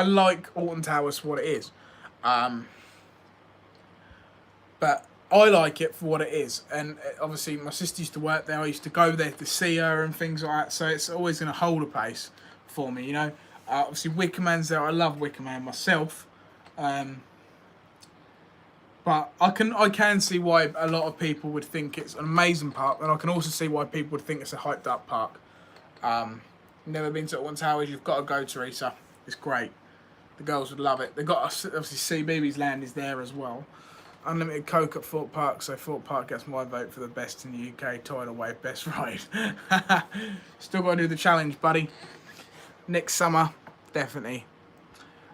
like Alton Towers for what it is, but I like it for what it is, and obviously my sister used to work there. I used to go there to see her and things like that, so it's always going to hold a place for me, you know. Obviously Wicker Man's there. I love Wicker Man myself. But I can see why a lot of people would think it's an amazing park, and I can also see why people would think it's a hyped up park. Never been to Alton Towers, you've got to go, Teresa. It's great. The girls would love it. They've got, obviously, CBeebies Land is there as well. Unlimited Coke at Fort Park, so Fort Park gets my vote for the best in the UK. Tidal Wave, best ride. Still got to do the challenge, buddy. Next summer, definitely.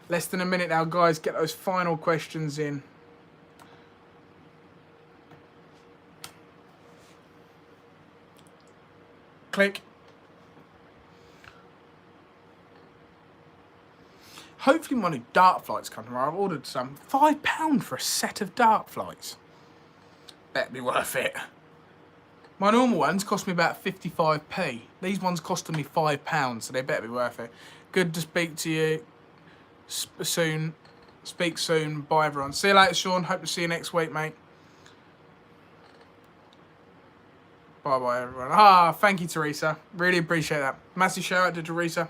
Less than a minute now, guys. Get those final questions in. Click. Hopefully my new dart flights come tomorrow. I've ordered some. £5 for a set of dart flights. Better be worth it. My normal ones cost me about 55p. These ones costing me £5, so they better be worth it. Good to speak to you. Soon. Speak soon. Bye, everyone. See you later, Sean. Hope to see you next week, mate. Bye-bye, everyone. Thank you, Teresa. Really appreciate that. Massive shout out to Teresa.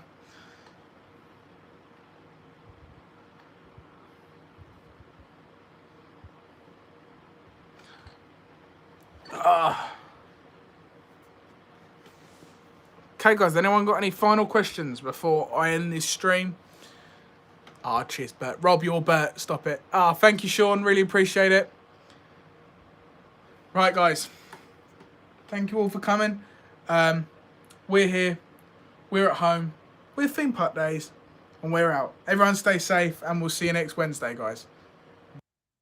Okay, guys, anyone got any final questions before I end this stream? Cheers, Bert. Rob, you're Bert. Stop it. Thank you, Sean. Really appreciate it. Right, guys. Thank you all for coming. We're here. We're at home. We're theme park days. And we're out. Everyone stay safe, and we'll see you next Wednesday, guys.